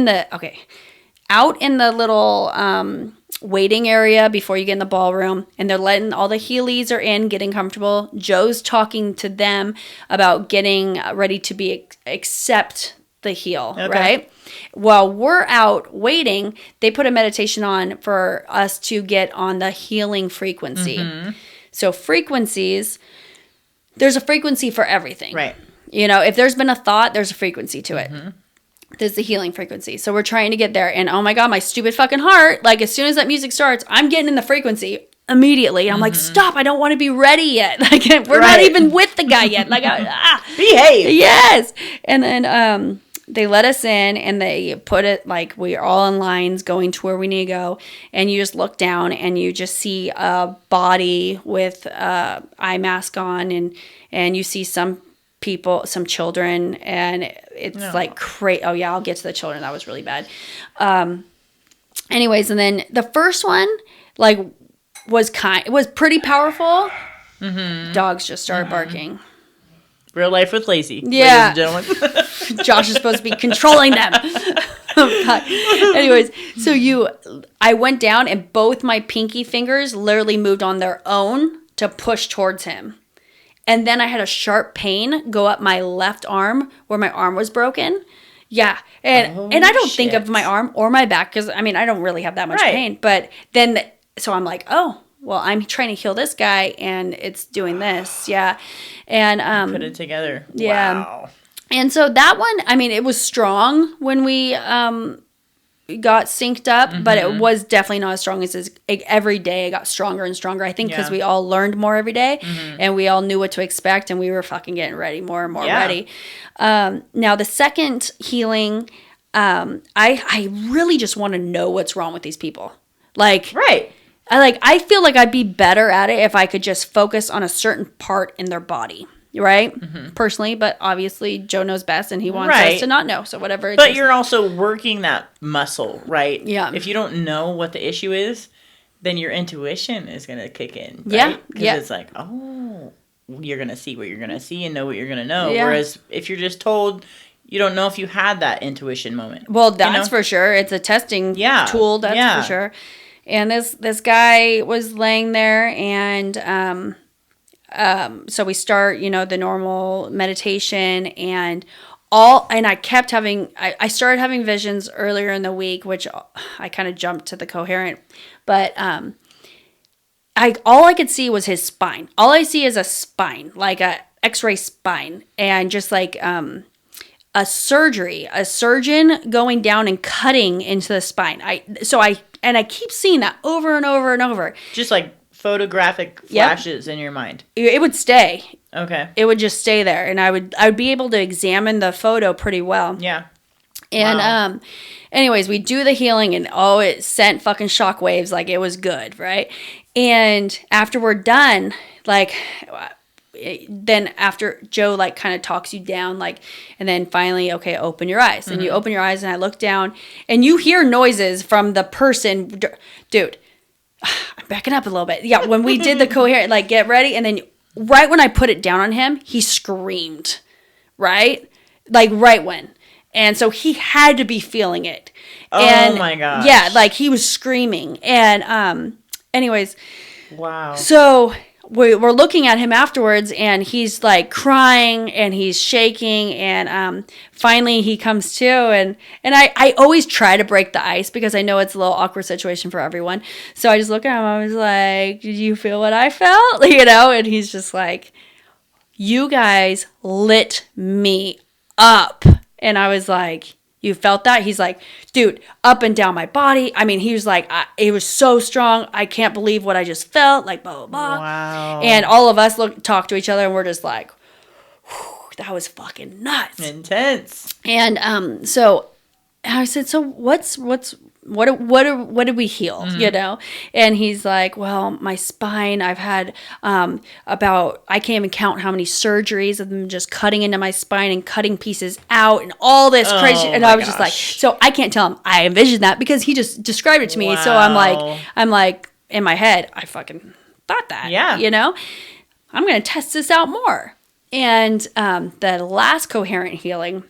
out in the little waiting area before you get in the ballroom. And they're letting all the Heelys are in, getting comfortable. Joe's talking to them about getting ready to accept the heal, right? While we're out waiting, they put a meditation on for us to get on the healing frequency. So frequencies, there's a frequency for everything. Right. You know, if there's been a thought, there's a frequency to it. There's the healing frequency. So we're trying to get there. And oh my God, my stupid fucking heart, like as soon as that music starts, I'm getting in the frequency immediately. And I'm like, stop, I don't want to be ready yet. Like we're not even with the guy yet. Like, behave. Yes. And then they let us in and they put it like we're all in lines going to where we need to go. And you just look down and you just see a body with eye mask on and you see some children, and it's like crazy. Oh yeah, I'll get to the children. That was really bad. Anyways, and then the first one was pretty powerful. Dogs just started barking. Real life with Lacey, yeah. ladies and gentlemen. Josh is supposed to be controlling them. Anyways, so I went down and both my pinky fingers literally moved on their own to push towards him. And then I had a sharp pain go up my left arm where my arm was broken. Yeah. And I don't think of my arm or my back because, I mean, I don't really have that much pain. But then, so I'm like, oh, well, I'm trying to heal this guy and it's doing this. Yeah. And put it together. Yeah. Wow. And so that one, I mean, it was strong when we got synced up, but it was definitely not as strong as every day. It got stronger and stronger. I think because we all learned more every day and we all knew what to expect and we were fucking getting ready, more and more ready. Now the second healing, I really just want to know what's wrong with these people. Like, I feel like I'd be better at it if I could just focus on a certain part in their body. Right? Personally, but obviously Joe knows best and he wants us to not know. So whatever. But you're also working that muscle, right? Yeah. If you don't know what the issue is, then your intuition is going to kick in. Right? Yeah. Because it's like, oh, you're going to see what you're going to see and know what you're going to know. Yeah. Whereas if you're just told, you don't know if you had that intuition moment. Well, that's for sure. It's a testing tool. That's for sure. And this guy was laying there and, so we start, the normal meditation and I kept having, I started having visions earlier in the week, which I kind of jumped to the coherent, but, all I could see was his spine. All I see is a spine, like a x-ray spine and just like, a surgeon going down and cutting into the spine. And I keep seeing that over and over and over. Just like photographic flashes in your mind. It would stay. Okay. It would just stay there, and I would be able to examine the photo pretty well. Yeah. And anyways, we do the healing, and it sent fucking shockwaves. Like, it was good, right? And after we're done, like, then after Joe like kind of talks you down, like, and then finally, okay, open your eyes. And you open your eyes, and I look down, and you hear noises from the person. Dude, I'm backing up a little bit. Yeah, when we did the coherent, like, get ready, and then right when I put it down on him, he screamed, right? Like, right when. And so he had to be feeling it. And, oh my gosh. Yeah, like, he was screaming. And anyways. Wow. So we're looking at him afterwards, and he's like crying and he's shaking, and finally he comes to, and I always try to break the ice because I know it's a little awkward situation for everyone. So I just look at him, I was like, did you feel what I felt? You know, and he's just like, you guys lit me up. And I was like, you felt that? He's like, dude, up and down my body. I mean, he was like, it was so strong. I can't believe what I just felt. Like, blah, blah, blah. Wow. And all of us talk to each other, and we're just like, that was fucking nuts. Intense. And so I said, so what did we heal, you know? And he's like, well, my spine, I've had I can't even count how many surgeries of them just cutting into my spine and cutting pieces out and all this crazy. And I was just like, so I can't tell him I envisioned that because he just described it to me. Wow. So I'm like, in my head, I fucking thought that, you know? I'm going to test this out more. And the last coherent healing,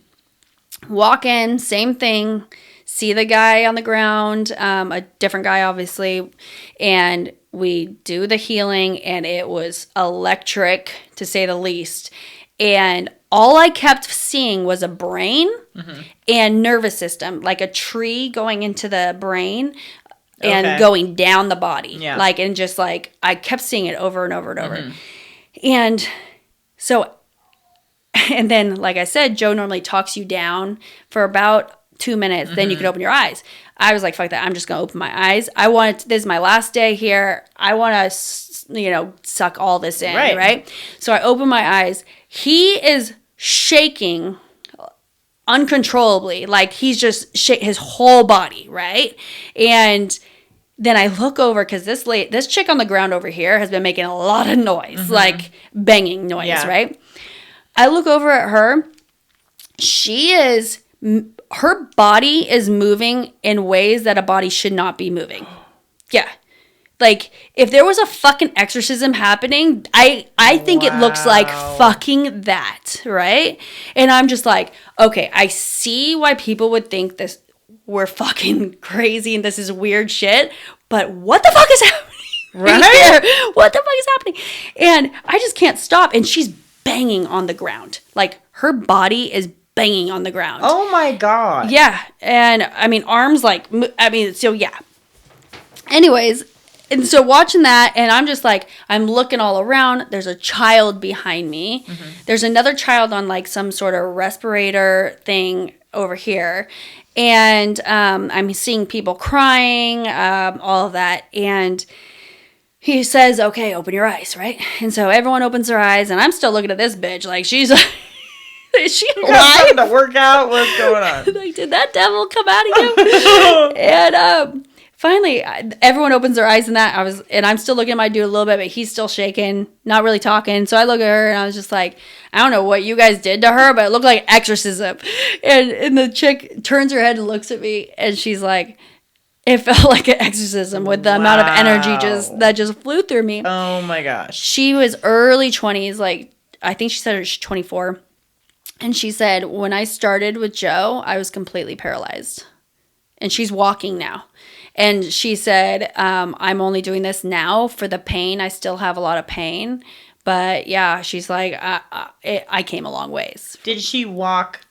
walk in, same thing, see the guy on the ground, a different guy, obviously, and we do the healing, and it was electric, to say the least. And all I kept seeing was a brain and nervous system, like a tree going into the brain and going down the body. Yeah. Like, and just like, I kept seeing it over and over and over. And so, and then, like I said, Joe normally talks you down for about 2 minutes, then you can open your eyes. I was like, fuck that, I'm just gonna open my eyes. This is my last day here. I want to, suck all this in, right? So I open my eyes. He is shaking uncontrollably, like he's just his whole body, right? And then I look over, because this chick on the ground over here has been making a lot of noise, like banging noise, right? I look over at her. Her body is moving in ways that a body should not be moving. Yeah. Like, if there was a fucking exorcism happening, I think it looks like fucking that, right? And I'm just like, okay, I see why people would think we're fucking crazy and this is weird shit, but what the fuck is happening? Right? What the fuck is happening? And I just can't stop. And she's banging on the ground. Like, her body is banging on the ground. Oh my God. Yeah. And I mean, arms so yeah. Anyways, and so watching that, and I'm just like, I'm looking all around. There's a child behind me. There's another child on like some sort of respirator thing over here. And I'm seeing people crying, all of that. And he says, okay, open your eyes, right? And so everyone opens their eyes, and I'm still looking at this bitch like she's... Is she alive? Something to work out. What's going on? Like, did that devil come out of you? And finally, everyone opens their eyes, and I'm still looking at my dude a little bit, but he's still shaking, not really talking. So I look at her, and I was just like, I don't know what you guys did to her, but it looked like exorcism. And the chick turns her head and looks at me, and she's like, it felt like an exorcism with the amount of energy that just flew through me. Oh my gosh. She was early 20s, like I think she said she's 24. And she said, when I started with Joe, I was completely paralyzed. And she's walking now. And she said, I'm only doing this now for the pain. I still have a lot of pain. But yeah, she's like, I came a long ways. Did she walk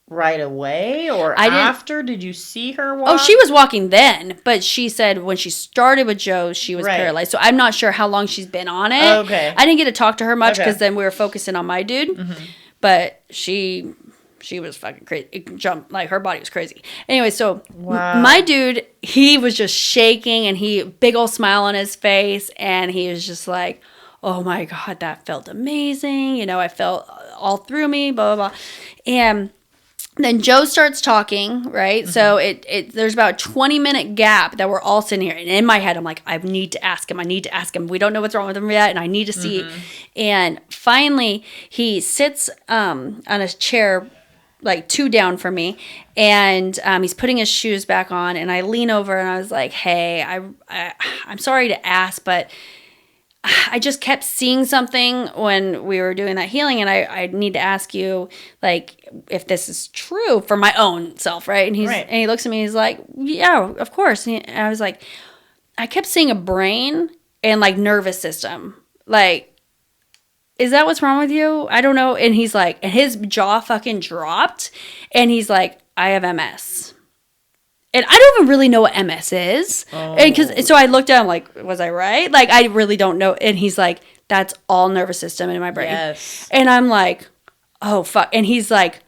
right away or after? Did you see her walk? Oh, she was walking then. But she said when she started with Joe, she was paralyzed. So I'm not sure how long she's been on it. Okay. I didn't get to talk to her much because then we were focusing on my dude. But she was fucking crazy. It jumped, like, her body was crazy. Anyway, so my dude, he was just shaking, and big old smile on his face, and he was just like, oh my God, that felt amazing. You know, I felt all through me, blah, blah, blah. And then Joe starts talking, right? Mm-hmm. So there's about a 20-minute gap that we're all sitting here. And in my head, I'm like, I need to ask him. We don't know what's wrong with him yet, and I need to see. Mm-hmm. And finally, he sits on a chair, like 2 down from me, and he's putting his shoes back on. And I lean over, and I was like, hey, I'm sorry to ask, but I just kept seeing something when we were doing that healing, and I need to ask you, like, if this is true for my own self, right? And he looks at me, he's like, yeah, of course. And I was like, I kept seeing a brain and, like, nervous system. Like, is that what's wrong with you? I don't know. And he's like, and his jaw fucking dropped, and he's like, I have MS. And I don't even really know what MS is. Oh. And so I looked at him like, was I right? Like, I really don't know. And he's like, that's all nervous system in my brain. Yes. And I'm like, oh, fuck. And he's like,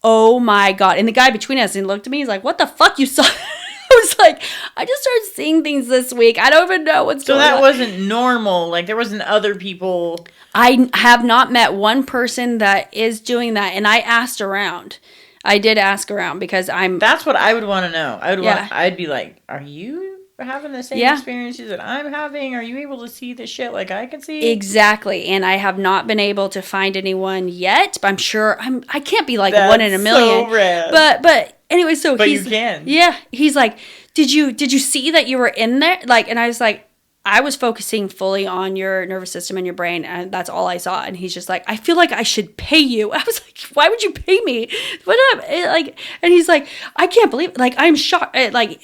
oh, my God. And the guy between us, and looked at me, he's like, what the fuck you saw? I was like, I just started seeing things this week. I don't even know what's going on. So that wasn't normal. Like, there wasn't other people. I have not met one person that is doing that. And I asked around. I did ask around because That's what I would want to know. I'd be like, are you having the same experiences that I'm having? Are you able to see the shit like I can see? Exactly. And I have not been able to find anyone yet, but I'm sure I can't be like one in a million. So rad. But anyway, but you can. Yeah. He's like, did you see that you were in there? Like, and I was like, I was focusing fully on your nervous system and your brain, and that's all I saw. And he's just like, I feel like I should pay you. I was like, why would you pay me? What up? Like, and he's like, I can't believe it. Like, I'm shocked. Like,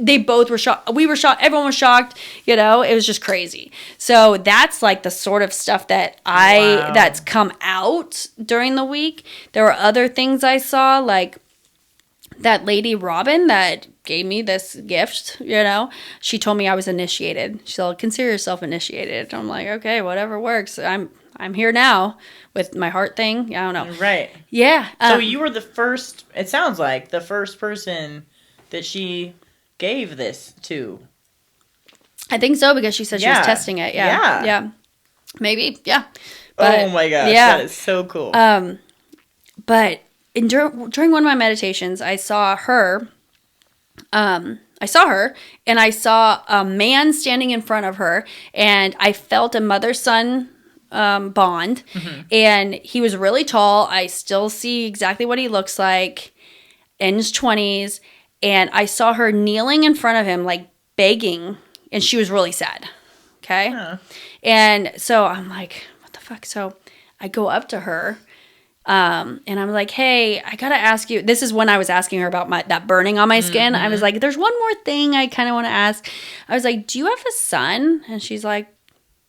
they both were shocked. We were shocked. Everyone was shocked. You know, it was just crazy. So that's like the sort of stuff that that's come out during the week. There were other things I saw, like that lady Robin that gave me this gift, you know, she told me I was initiated. She said, consider yourself initiated. I'm like, okay, whatever works. I'm here now with my heart thing. I don't know. Right. Yeah. So you were the first, it sounds like, the first person that she gave this to. I think so, because she said she was testing it. Yeah. Yeah. Maybe. Yeah. But, oh my gosh. Yeah. That is so cool. But during one of my meditations, I saw her. And I saw a man standing in front of her, and I felt a mother-son bond. Mm-hmm. And he was really tall. I still see exactly what he looks like, in his 20s. And I saw her kneeling in front of him, like begging, and she was really sad. Okay? Huh. And so I'm like, what the fuck? So I go up to her. And I'm like, hey, I gotta ask you. This is when I was asking her about that burning on my skin. Mm-hmm. I was like, there's one more thing I kind of want to ask. I was like, do you have a son? And she's like,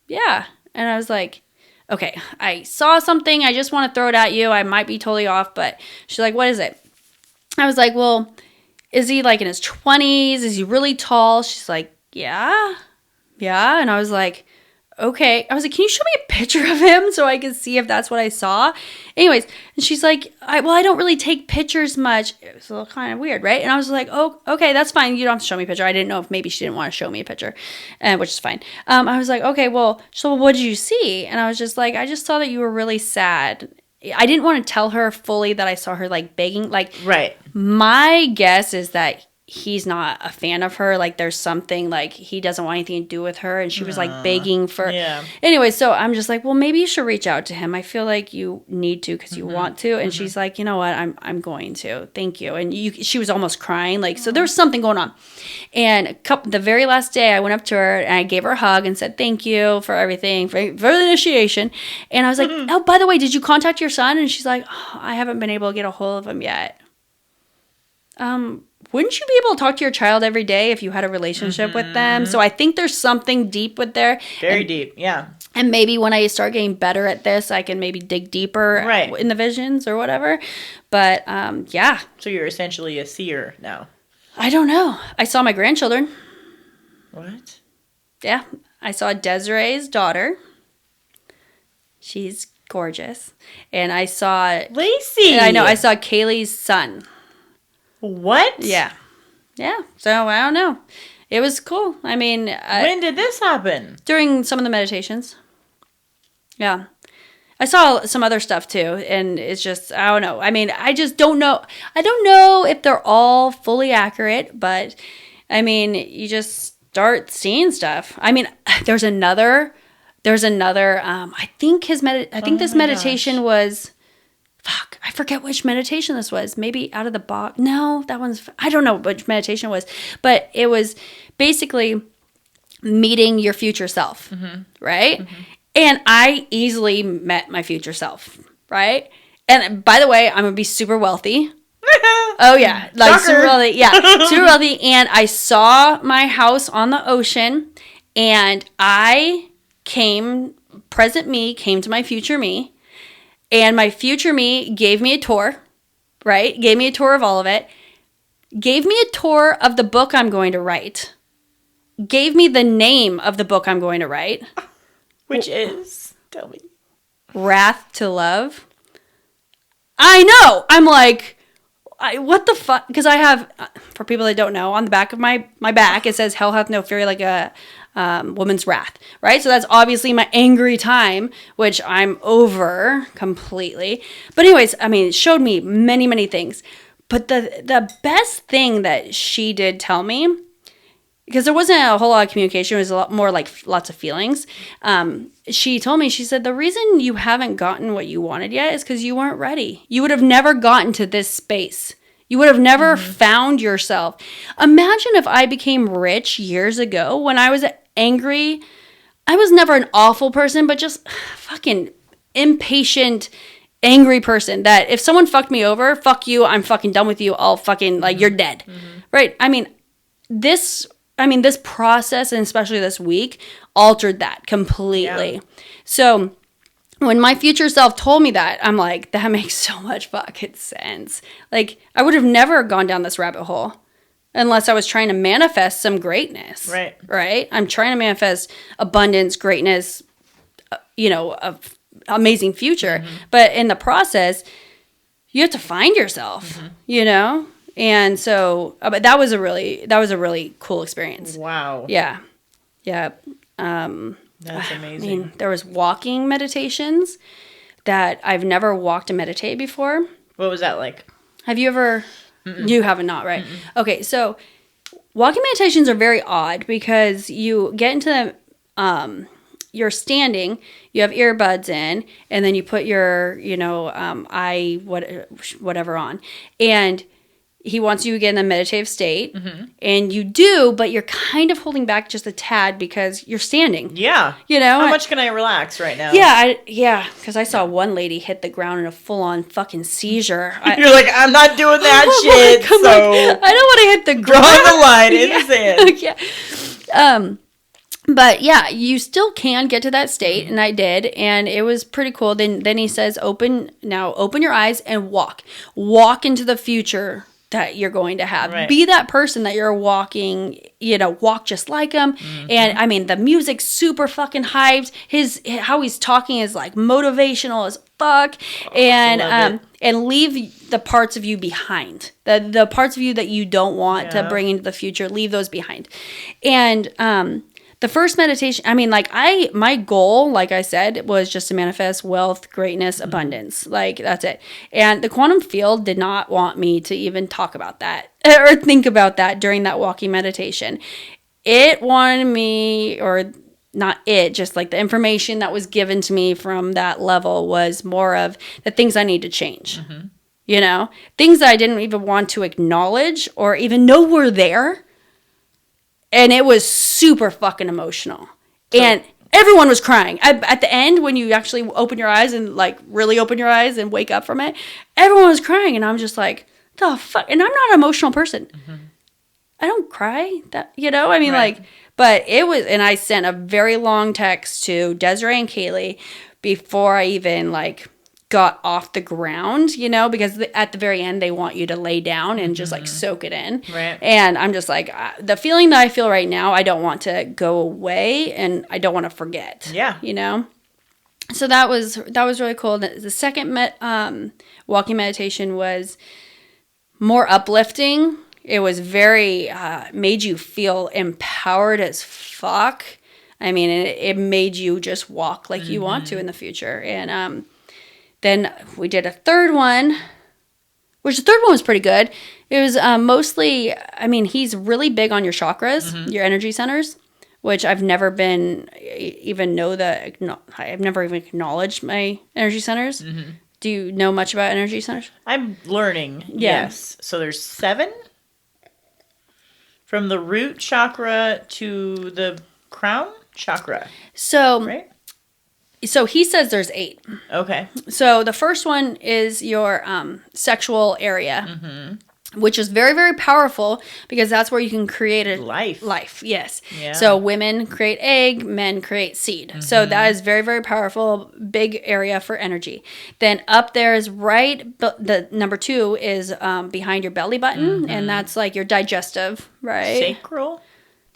yeah. And I was like, okay, I saw something. I just want to throw it at you. I might be totally off, but she's like, what is it? I was like, well, is he like in his 20s? Is he really tall? She's like, yeah. And I was like, okay. I was like, can you show me a picture of him so I can see if that's what I saw? Anyways, and she's like, I don't really take pictures much. It was a little kind of weird, right? And I was like, oh, okay, that's fine. You don't have to show me a picture. I didn't know if maybe she didn't want to show me a picture, which is fine. I was like, okay, well, so what did you see? And I was just like, I just saw that you were really sad. I didn't want to tell her fully that I saw her like begging. Like, right. My guess is that he's not a fan of her. Like, there's something, like, he doesn't want anything to do with her, and she was like begging for anyway. So I'm just like, well, maybe you should reach out to him. I feel like you need to, because you want to. And she's like, you know what, I'm going to, thank you. And she was almost crying, like, so there was something going on. And the very last day, I went up to her and I gave her a hug and said thank you for everything, for the initiation. And I was like, oh, by the way, did you contact your son? And she's like, oh, I haven't been able to get a hold of him yet. Wouldn't you be able to talk to your child every day if you had a relationship with them? So I think there's something deep with there. Very deep, yeah. And maybe when I start getting better at this, I can maybe dig deeper in the visions or whatever. But, yeah. So you're essentially a seer now. I don't know. I saw my grandchildren. What? Yeah. I saw Desiree's daughter. She's gorgeous. And I saw... Lacey! I know. I saw Kaylee's son. What? Yeah. Yeah. So I don't know. It was cool. I mean, when did this happen? During some of the meditations. Yeah. I saw some other stuff too, and it's just, I don't know. I mean, I just don't know. I don't know if they're all fully accurate, but I mean, you just start seeing stuff. I mean, there's another, I think this meditation was, fuck, I forget which meditation this was. Maybe Out of the Box. No, that one's, I don't know which meditation it was, but it was basically meeting your future self, right? Mm-hmm. And I easily met my future self, right? And by the way, I'm going to be super wealthy. Oh, yeah. Like, Shocker. super wealthy. Yeah, super wealthy. And I saw my house on the ocean, and present me came to my future me, and my future me gave me a tour, right? Gave me a tour of all of it. Gave me a tour of the book I'm going to write. Gave me the name of the book I'm going to write. Which is, tell me. Wrath to Love. I know. I'm like, what the fuck? Because I have, for people that don't know, on the back of my back, it says, hell hath no fury like a woman's wrath, right? So that's obviously my angry time, which I'm over completely. But anyways, I mean, it showed me many, many things. But the best thing that she did tell me, because there wasn't a whole lot of communication, it was a lot more like lots of feelings. She told me, she said, the reason you haven't gotten what you wanted yet is because you weren't ready. You would have never gotten to this space. You would have never found yourself. Imagine if I became rich years ago when I was angry. I was never an awful person, but just fucking impatient, angry person that if someone fucked me over, fuck you, I'm fucking done with you, I'll fucking, like, you're dead. Right? I mean, this process, and especially this week, altered that completely. Yeah. So when my future self told me that, I'm like, that makes so much fucking sense. Like, I would have never gone down this rabbit hole unless I was trying to manifest some greatness. Right? I'm trying to manifest abundance, greatness, a amazing future. But in the process, you have to find yourself, And so, but that was a really cool experience. Wow. Yeah. That's amazing. I mean, there was walking meditations that I've never walked and meditated before. What was that like? Have you ever? Mm-mm. You haven't, not right? Mm-mm. Okay, so walking meditations are very odd because you get into you're standing, you have earbuds in, and then you put your whatever on, and he wants you to get in a meditative state, and you do, but you're kind of holding back just a tad because you're standing. Yeah. How much can I relax right now? Yeah, because I saw one lady hit the ground in a full-on fucking seizure. You're like, I'm not doing that shit, so... I don't want to hit the ground. Draw the line in the sand. Yeah. But yeah, you still can get to that state, and I did, and it was pretty cool. Then he says, open your eyes and walk into the future that you're going to have. Right. Be that person that you're walking, walk just like him. And I mean, the music's super fucking hyped. How he's talking is like motivational as fuck. And leave the parts of you behind. The parts of you that you don't want to bring into the future, leave those behind. And the first meditation, I mean, like, my goal, like I said, was just to manifest wealth, greatness, abundance. Like, that's it. And the quantum field did not want me to even talk about that or think about that during that walking meditation. It wanted me, or not it, just like the information that was given to me from that level was more of the things I need to change. Things that I didn't even want to acknowledge or even know were there. And it was super fucking emotional. And everyone was crying. At the end, when you actually open your eyes and, like, really open your eyes and wake up from it, everyone was crying. And I'm just like, the fuck? And I'm not an emotional person. I don't cry. But it was, and I sent a very long text to Desiree and Kaylee before I even, like, got off the ground, because at the very end they want you to lay down and just like soak it in. Right. And I'm just like, the feeling that I feel right now, I don't want to go away and I don't want to forget. Yeah. So that was really cool. The second walking meditation was more uplifting. It was very, made you feel empowered as fuck. I mean, it made you just walk like you want to in the future. And then we did a third one, which the third one was pretty good. It was mostly, I mean, he's really big on your chakras, your energy centers, which I've never been even know that. I've never even acknowledged my energy centers. Do you know much about energy centers? I'm learning. Yeah. Yes. So there's 7 from the root chakra to the crown chakra. So, right? So he says there's 8. Okay. So the first one is your sexual area, which is very, very powerful because that's where you can create a life. Yes. Yeah. So women create egg, men create seed. So that is very, very powerful, big area for energy. Then up there is the number 2 is behind your belly button, and that's like your digestive, right? Sacral?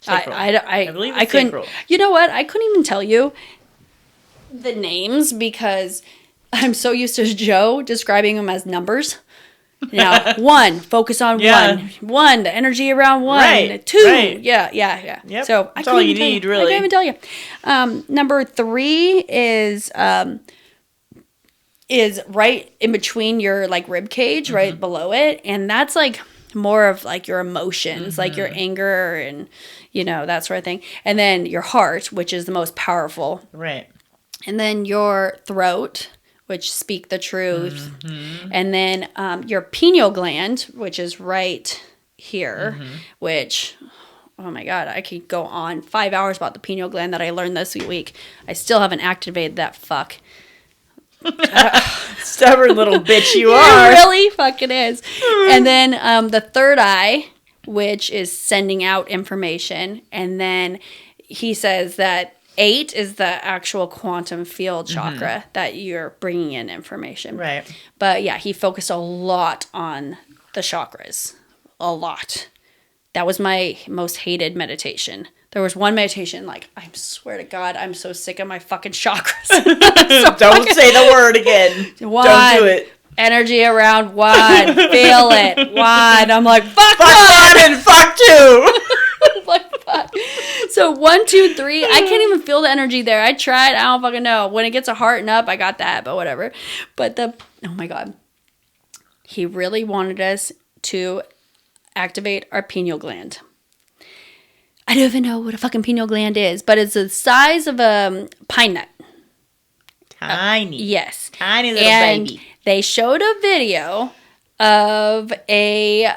I believe I it's couldn't. sacral. You know what? I couldn't even tell you the names because I'm so used to Joe describing them as numbers. Now, 1, focus on 1. 1, the energy around 1. Right, 2, right. yeah. Yep. So That's all you need, really. I can't even tell you. Number 3 is right in between your like rib cage, right below it, and that's like more of like your emotions, like your anger and that sort of thing. And then your heart, which is the most powerful. Right. And then your throat, which speak the truth. And then your pineal gland, which is right here, which, oh my God, I could go on 5 hours about the pineal gland that I learned this week. I still haven't activated that fuck. Stubborn little bitch you are. It really fucking is. And then the third eye, which is sending out information. And then he says that 8 is the actual quantum field chakra that you're bringing in information. Right. But yeah, he focused a lot on the chakras. A lot. That was my most hated meditation. There was one meditation, like, I swear to God, I'm so sick of my fucking chakras. Don't say the word again. 1, don't do it. Energy around 1. Feel it. 1. I'm like, fuck 1 and fuck 2. Like, fuck. So 1, 2, 3. I can't even feel the energy there. I tried. I don't fucking know. When it gets a heart and up, I got that, but whatever. But oh my God. He really wanted us to activate our pineal gland. I don't even know what a fucking pineal gland is, but it's the size of a pine nut. Tiny. Yes. Tiny little and baby. They showed a video of a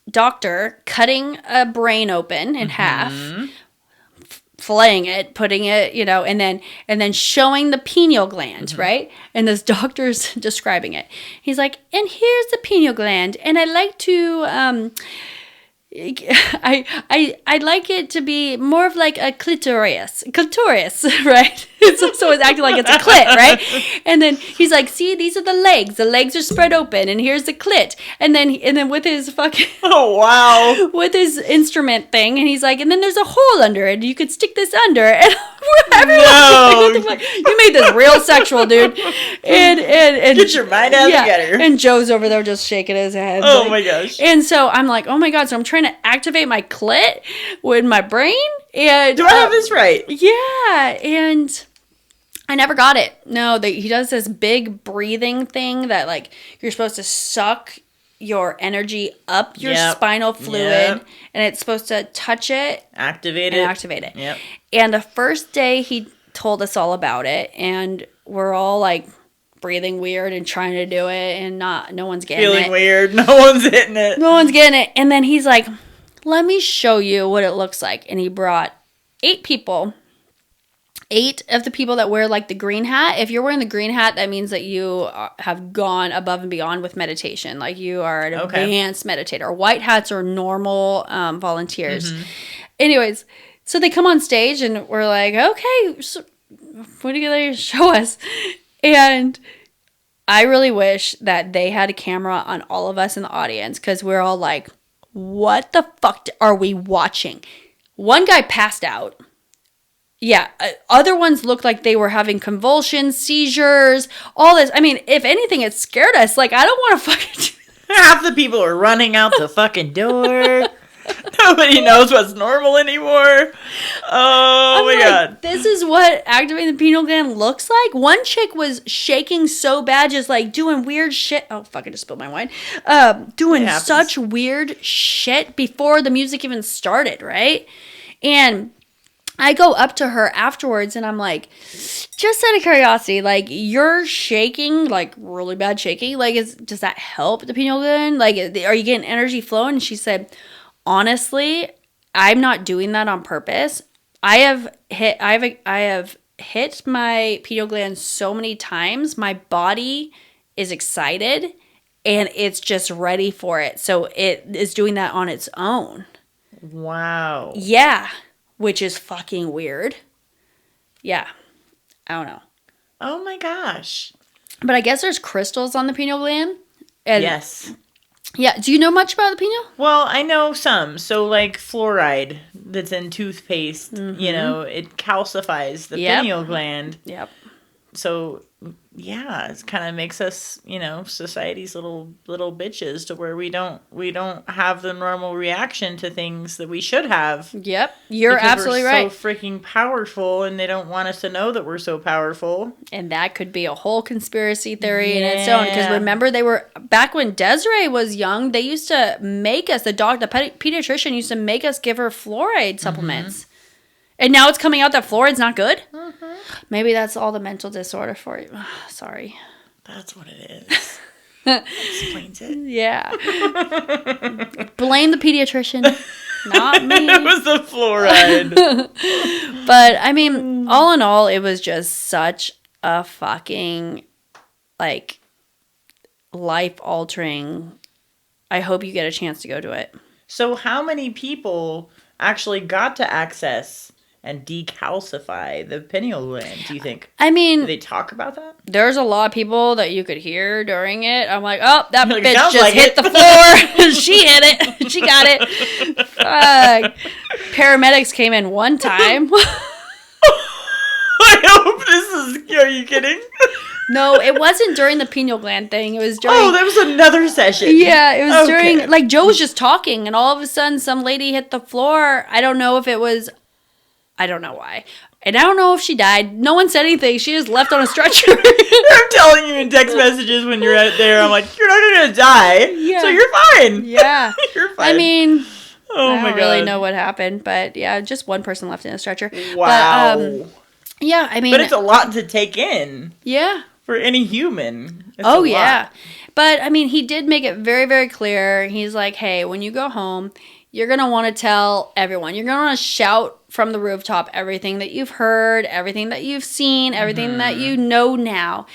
doctor cutting a brain open in half, filleting it, putting it, and then showing the pineal gland, right? And this doctor's describing it. He's like, and here's the pineal gland, and I like to I like it to be more of like a clitoris, right? So it's acting like it's a clit, right? And then he's like, see, these are the legs are spread open, and here's the clit. And then with his fucking with his instrument thing, and he's like, and then there's a hole under it, you could stick this under. And everyone's like, you made this real sexual, dude. And get your mind out together. And Joe's over there just shaking his head. Oh my gosh. And so I'm like, oh my God, so I'm trying to activate my clit with my brain. And do I have this right? Yeah, and I never got it. No, he does this big breathing thing that like you're supposed to suck your energy up your spinal fluid, and it's supposed to touch it, activate it. Yep. And the first day he told us all about it, and we're all like breathing weird and trying to do it, and no one's getting it. Feeling weird. No one's hitting it. No one's getting it. And then he's like, let me show you what it looks like. And he brought 8 people. 8 of the people that wear like the green hat. If you're wearing the green hat, that means that you have gone above and beyond with meditation. Like you are an advanced meditator. White hats are normal volunteers. Anyways, so they come on stage and we're like, okay, so what are you going to show us? And I really wish that they had a camera on all of us in the audience, because we're all like, what the fuck are we watching? One guy passed out. Yeah, other ones looked like they were having convulsions, seizures, all this. I mean, if anything, it scared us. Like, I don't want to fucking do Half the people are running out the fucking door. Nobody knows what's normal anymore. Oh my God. This is what activating the pineal gland looks like. One chick was shaking so bad, just like doing weird shit. Oh, fuck, I just spilled my wine. Doing such weird shit before the music even started, right? And I go up to her afterwards and I'm like, just out of curiosity, like, you're shaking, like, really bad shaking. Like, does that help the pineal gland? Like, are you getting energy flowing? And she said, honestly, I'm not doing that on purpose. I have hit my pineal gland so many times, my body is excited and it's just ready for it. So it is doing that on its own. Wow. Yeah. Which is fucking weird. Yeah. I don't know. Oh my gosh. But I guess there's crystals on the pineal gland. And yes. Yeah. Do you know much about the pineal? Well, I know some. So, like fluoride that's in toothpaste, you know, it calcifies the pineal gland. Yep. So, yeah, it kind of makes us, you know, society's little bitches to where we don't have the normal reaction to things that we should have. Yep, you're absolutely right. We're so freaking powerful, and they don't want us to know that we're so powerful. And that could be a whole conspiracy theory in its own. Because remember, they were back when Desiree was young. They used to make us the pediatrician used to make us give her fluoride supplements. And now it's coming out that fluoride's not good? Maybe that's all the mental disorder for you. Sorry. That's what it is. That explains it. Yeah. Blame the pediatrician, not me. It was the fluoride. But, I mean, all in all, it was just such a fucking, like, life-altering. I hope you get a chance to go to it. So how many people actually got to access and decalcify the pineal gland, do you think? I mean, do they talk about that? There's a lot of people that you could hear during it. I'm like, oh, that bitch just like hit the floor. She hit it. She got it. Paramedics came in one time. I hope this is... Are you kidding? No, it wasn't during the pineal gland thing. It was during... Oh, that was another session. Yeah, it was during... Like, Joe was just talking, and all of a sudden, some lady hit the floor. I don't know if it was... I don't know why. And I don't know if she died. No one said anything. She just left on a stretcher. I'm telling you in text messages when you're out there, I'm like, you're not going to die. Yeah. So you're fine. Yeah. You're fine. I mean... Oh my God. I don't really know what happened, but yeah, just one person left in a stretcher. Wow. But, yeah, I mean... But it's a lot to take in. Yeah. For any human. It's oh, yeah. But, I mean, he did make it very, very clear. He's like, hey, when you go home, you're going to want to tell everyone. You're going to want to shout from the rooftop everything that you've heard, everything that you've seen, everything that you know now.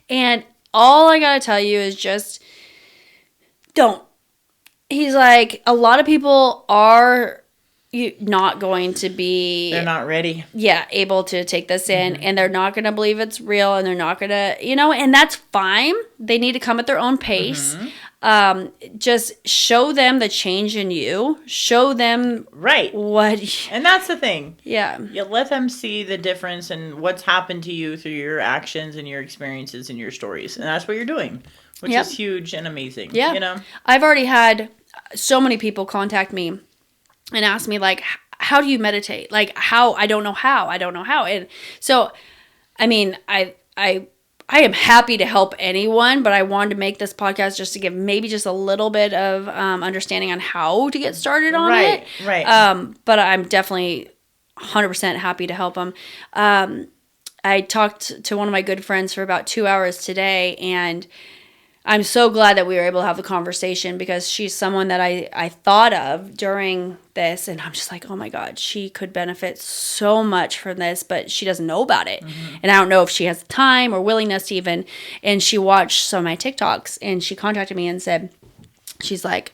And all I got to tell you is just don't. He's like, a lot of people are not going to be... They're not ready. Yeah, able to take this in, and they're not going to believe it's real, and they're not going to, and that's fine. They need to come at their own pace. Just show them the change in you. Show them what... And that's the thing. Yeah. You let them see the difference in what's happened to you through your actions and your experiences and your stories. And that's what you're doing, which is huge and amazing. Yeah. I've already had so many people contact me and ask me, like, how do you meditate? Like, how? I don't know how. And so, I mean, I am happy to help anyone, but I wanted to make this podcast just to give maybe just a little bit of understanding on how to get started on it. Right. But I'm definitely 100% happy to help them. I talked to one of my good friends for about 2 hours today, and I'm so glad that we were able to have the conversation because she's someone that I thought of during this, and I'm just like, oh my God, she could benefit so much from this, but she doesn't know about it. And I don't know if she has time or willingness to even, and she watched some of my TikToks, and she contacted me and said, she's like,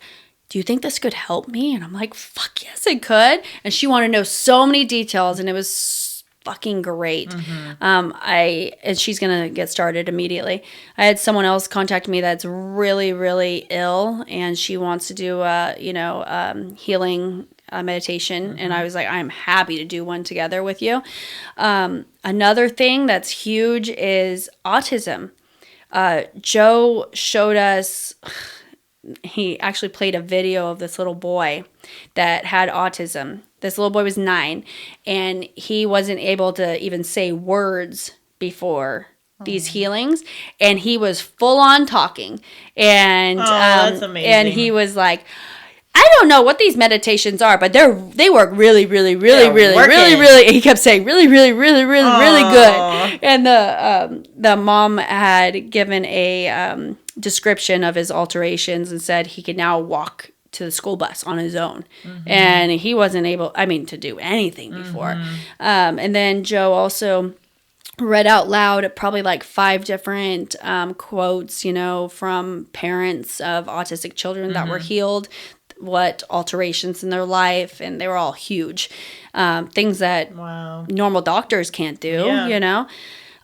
do you think this could help me? And I'm like, fuck yes, it could. And she wanted to know so many details, and it was fucking great. And she's gonna get started immediately. I had someone else contact me that's really, really ill, and she wants to do healing meditation, and I was like, I'm happy to do one together with you. Another thing that's huge is autism. Joe showed us he actually played a video of this little boy that had autism. This little boy was 9, and he wasn't able to even say words before these healings, and he was full on talking. And that's amazing. And he was like, I don't know what these meditations are, but they work really, really, really, really, really, really. He kept saying really, really, really, really, really good. And the mom had given a description of his alterations and said he could now walk to the school bus on his own. And he wasn't able, to do anything before. And then Joe also read out loud probably like 5 different quotes, from parents of autistic children that were healed, what alterations in their life, and they were all huge. Things that normal doctors can't do,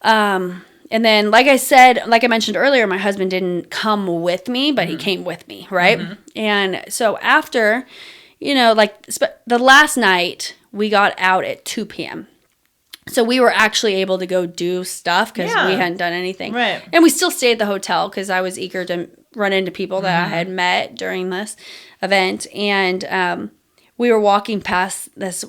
And then, like I mentioned earlier, my husband didn't come with me, but he came with me, right? And so after, the last night, we got out at 2 p.m., so we were actually able to go do stuff because we hadn't done anything. Right. And we still stayed at the hotel because I was eager to run into people that I had met during this event. And we were walking past this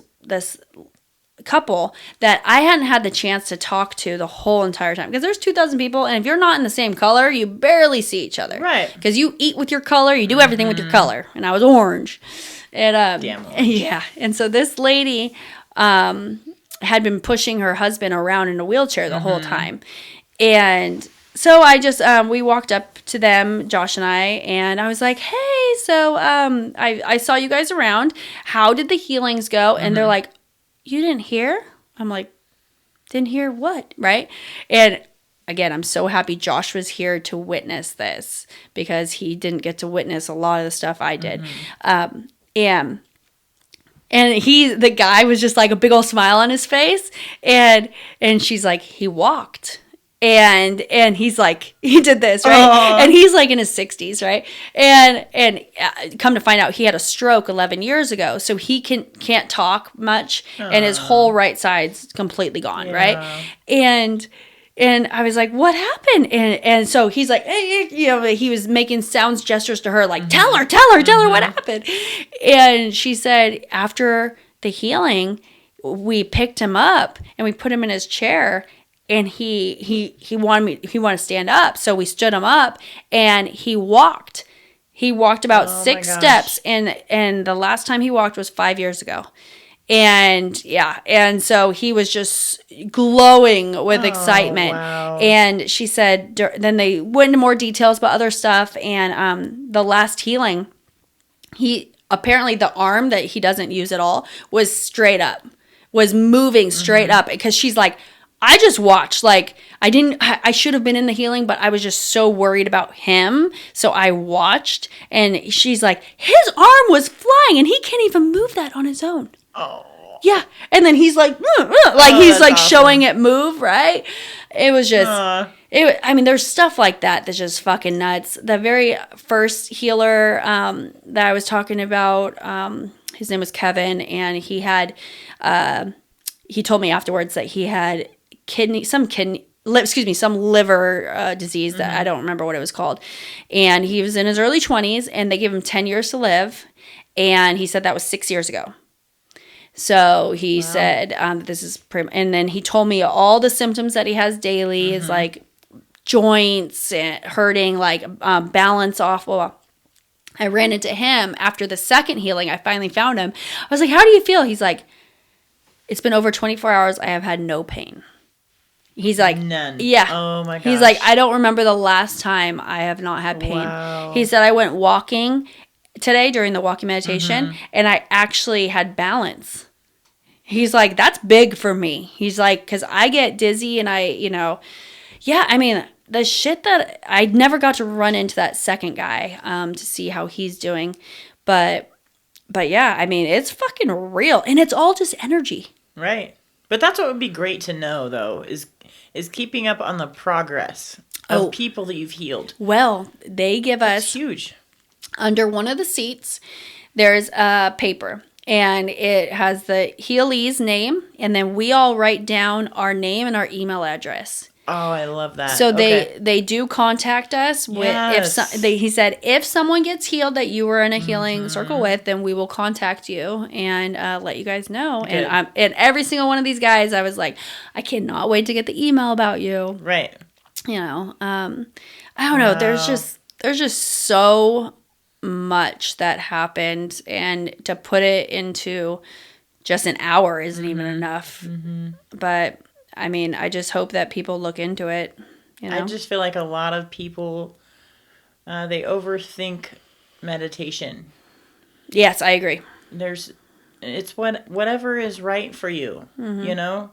couple that I hadn't had the chance to talk to the whole entire time. Because there's 2,000 people, and if you're not in the same color, you barely see each other. Right. Because you eat with your color, you do everything with your color. And I was orange. And damn orange. Yeah. And so this lady had been pushing her husband around in a wheelchair the whole time. And so I just, we walked up to them, Josh and I was like, hey, so I saw you guys around. How did the healings go? And they're like, you didn't hear? I'm like, didn't hear what? Right? And again, I'm so happy Josh was here to witness this because he didn't get to witness a lot of the stuff I did. And the guy was just like a big old smile on his face. And she's like, he walked. And he's like, he did this, right? And he's like in his 60s, right? And come to find out, he had a stroke 11 years ago. So he can't talk much. And his whole right side's completely gone, right? And I was like, what happened? And so he's like, he was making gestures to her, like, tell her what happened. And she said, after the healing, we picked him up and we put him in his chair, and he wanted to stand up. So we stood him up, and he walked. He walked about 6 steps, and the last time he walked was 5 years ago. And so he was just glowing with excitement. Wow. And she said, then they went into more details about other stuff. And the last healing, apparently the arm that he doesn't use at all was straight up, was moving straight up. Because she's like, I just watched, like, I should have been in the healing, but I was just so worried about him. So I watched, and she's like, his arm was flying and he can't even move that on his own. Oh. Yeah. And then he's like, he's like awesome. showing it move, right? It was just, there's stuff like that that's just fucking nuts. The very first healer that I was talking about, his name was Kevin, and he told me afterwards that he had some liver disease that I don't remember what it was called. And he was in his early 20s, and they gave him 10 years to live. And he said that was 6 years ago. So he said, this is and then he told me all the symptoms that he has daily is like joints and hurting, like balance off. Well, I ran into him after the second healing. I finally found him. I was like, how do you feel? He's like, it's been over 24 hours. I have had no pain. He's like, none. Yeah. Oh my gosh. He's like, I don't remember the last time I have not had pain. Wow. He said, I went walking today during the walking meditation, and I actually had balance. He's like, that's big for me. He's like, because I get dizzy, and the shit that I never got to run into that second guy to see how he's doing. But yeah, it's fucking real, and it's all just energy. Right. But that's what would be great to know, though, is keeping up on the progress of people that you've healed. Well, they give us huge. Under one of the seats, there's a paper, and it has the healee's name, and then we all write down our name and our email address. Oh, I love that. So they do contact us with he said if someone gets healed that you were in a healing circle with, then we will contact you and let you guys know. Good. And every single one of these guys, I was like, I cannot wait to get the email about you. Right. You know, I don't know. There's just so much that happened, and to put it into just an hour isn't even enough. But I mean, I just hope that people look into it. You know? I just feel like a lot of people, they overthink meditation. Yes, I agree. It's whatever is right for you, you know?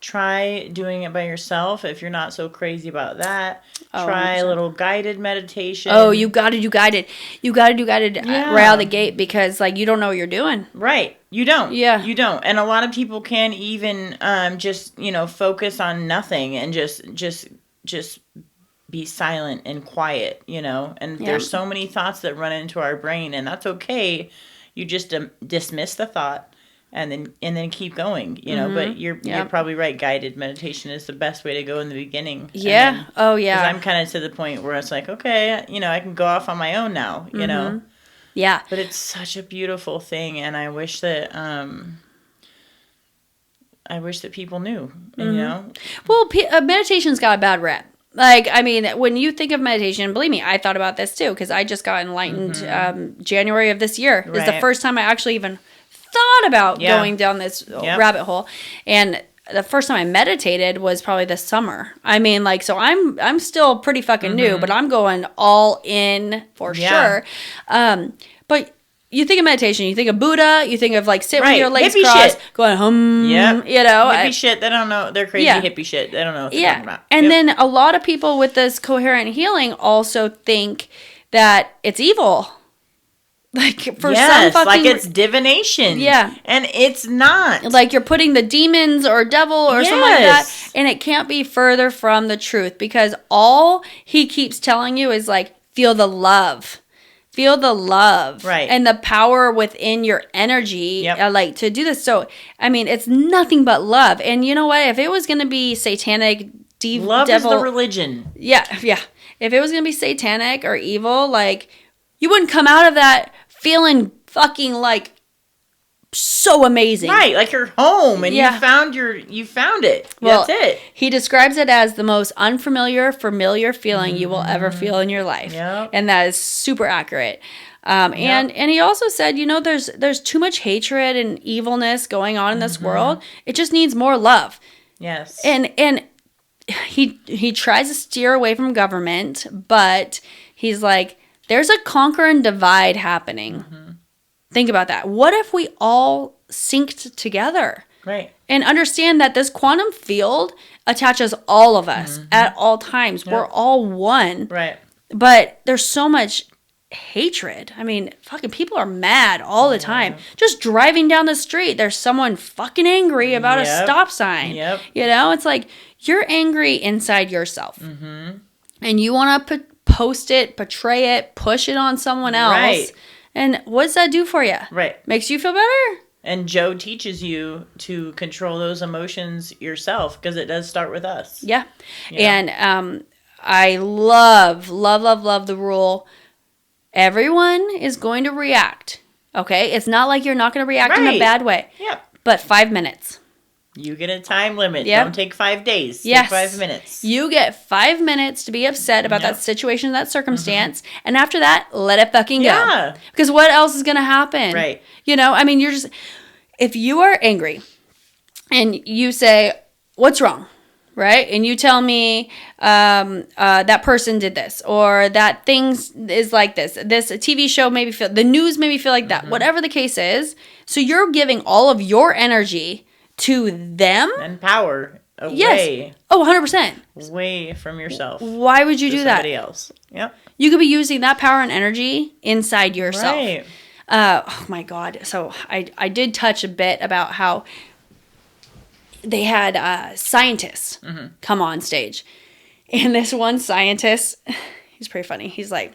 Try doing it by yourself if you're not so crazy about that. Try 100%. A little guided meditation. Oh, you got to do guided. You got to do guided right out of the gate because, like, you don't know what you're doing. Right. You don't. Yeah. You don't. And a lot of people can't even just, you know, focus on nothing and just be silent and quiet, you know? And there's so many thoughts that run into our brain, and that's okay. You just dismiss the thought. And then keep going, you know. But you're probably right. Guided meditation is the best way to go in the beginning. Yeah. Oh yeah. Because I'm kind of to the point where it's like, okay, you know, I can go off on my own now, you know. Yeah. But it's such a beautiful thing, and I wish that people knew, you know. Well, meditation's got a bad rep. Like, I mean, when you think of meditation, believe me, I thought about this too because I just got enlightened January of this year. Right. It was the first time I actually even thought about going down this rabbit hole, and the first time I meditated was probably this summer. I mean, like, so I'm still pretty fucking new, but I'm going all in for sure. But you think of meditation, you think of Buddha, you think of like sitting with your legs crossed, going you know, hippie shit. They don't know. They're crazy hippie shit. They don't know what they're talking about. And then a lot of people with this coherent healing also think that it's evil. Like, for some fucking... like it's divination. Yeah. And it's not. Like, you're putting the demons or devil or something like that, and it can't be further from the truth, because all he keeps telling you is, like, feel the love. Feel the love. Right. And the power within your energy, like, to do this. So, I mean, it's nothing but love. And you know what? If it was going to be satanic, love devil... is the religion. Yeah. If it was going to be satanic or evil, like, you wouldn't come out of that feeling fucking like so amazing. Right, like you're home and you found it. Well, that's it. He describes it as the most unfamiliar, familiar feeling you will ever feel in your life. Yep. And that is super accurate. And he also said, you know, there's too much hatred and evilness going on in this world. It just needs more love. Yes. And he tries to steer away from government, but he's like, there's a conquer and divide happening. Think about that. What if we all synced together? Right. And understand that this quantum field attaches all of us at all times. We're all one. Right. But there's so much hatred. I mean, fucking people are mad all the time. Just driving down the street, there's someone fucking angry about a stop sign. Yep. You know, it's like you're angry inside yourself. And you want to post it, portray it, push it on someone else. Right. And what does that do for you? Right. Makes you feel better? And Joe teaches you to control those emotions yourself, because it does start with us. Yeah. And I love the rule. Everyone is going to react. Okay? It's not like you're not going to react in a bad way. Yep. But 5 minutes. You get a time limit. Yep. Don't take 5 days. Yes. Take 5 minutes. You get 5 minutes to be upset about that situation, that circumstance. And after that, let it fucking go. Yeah. Because what else is going to happen? Right. You know, I mean, you're just... If you are angry and you say, what's wrong? Right? And you tell me that person did this, or that thing is like this. This TV show made me feel... The news made me feel like that. Whatever the case is. So you're giving all of your energy to them and power away. Yes. Oh, 100%. Away from yourself. Why would you do that? Somebody else. Yep. You could be using that power and energy inside yourself. Right. Oh my God. So I did touch a bit about how they had scientists come on stage. And this one scientist, he's pretty funny. He's like,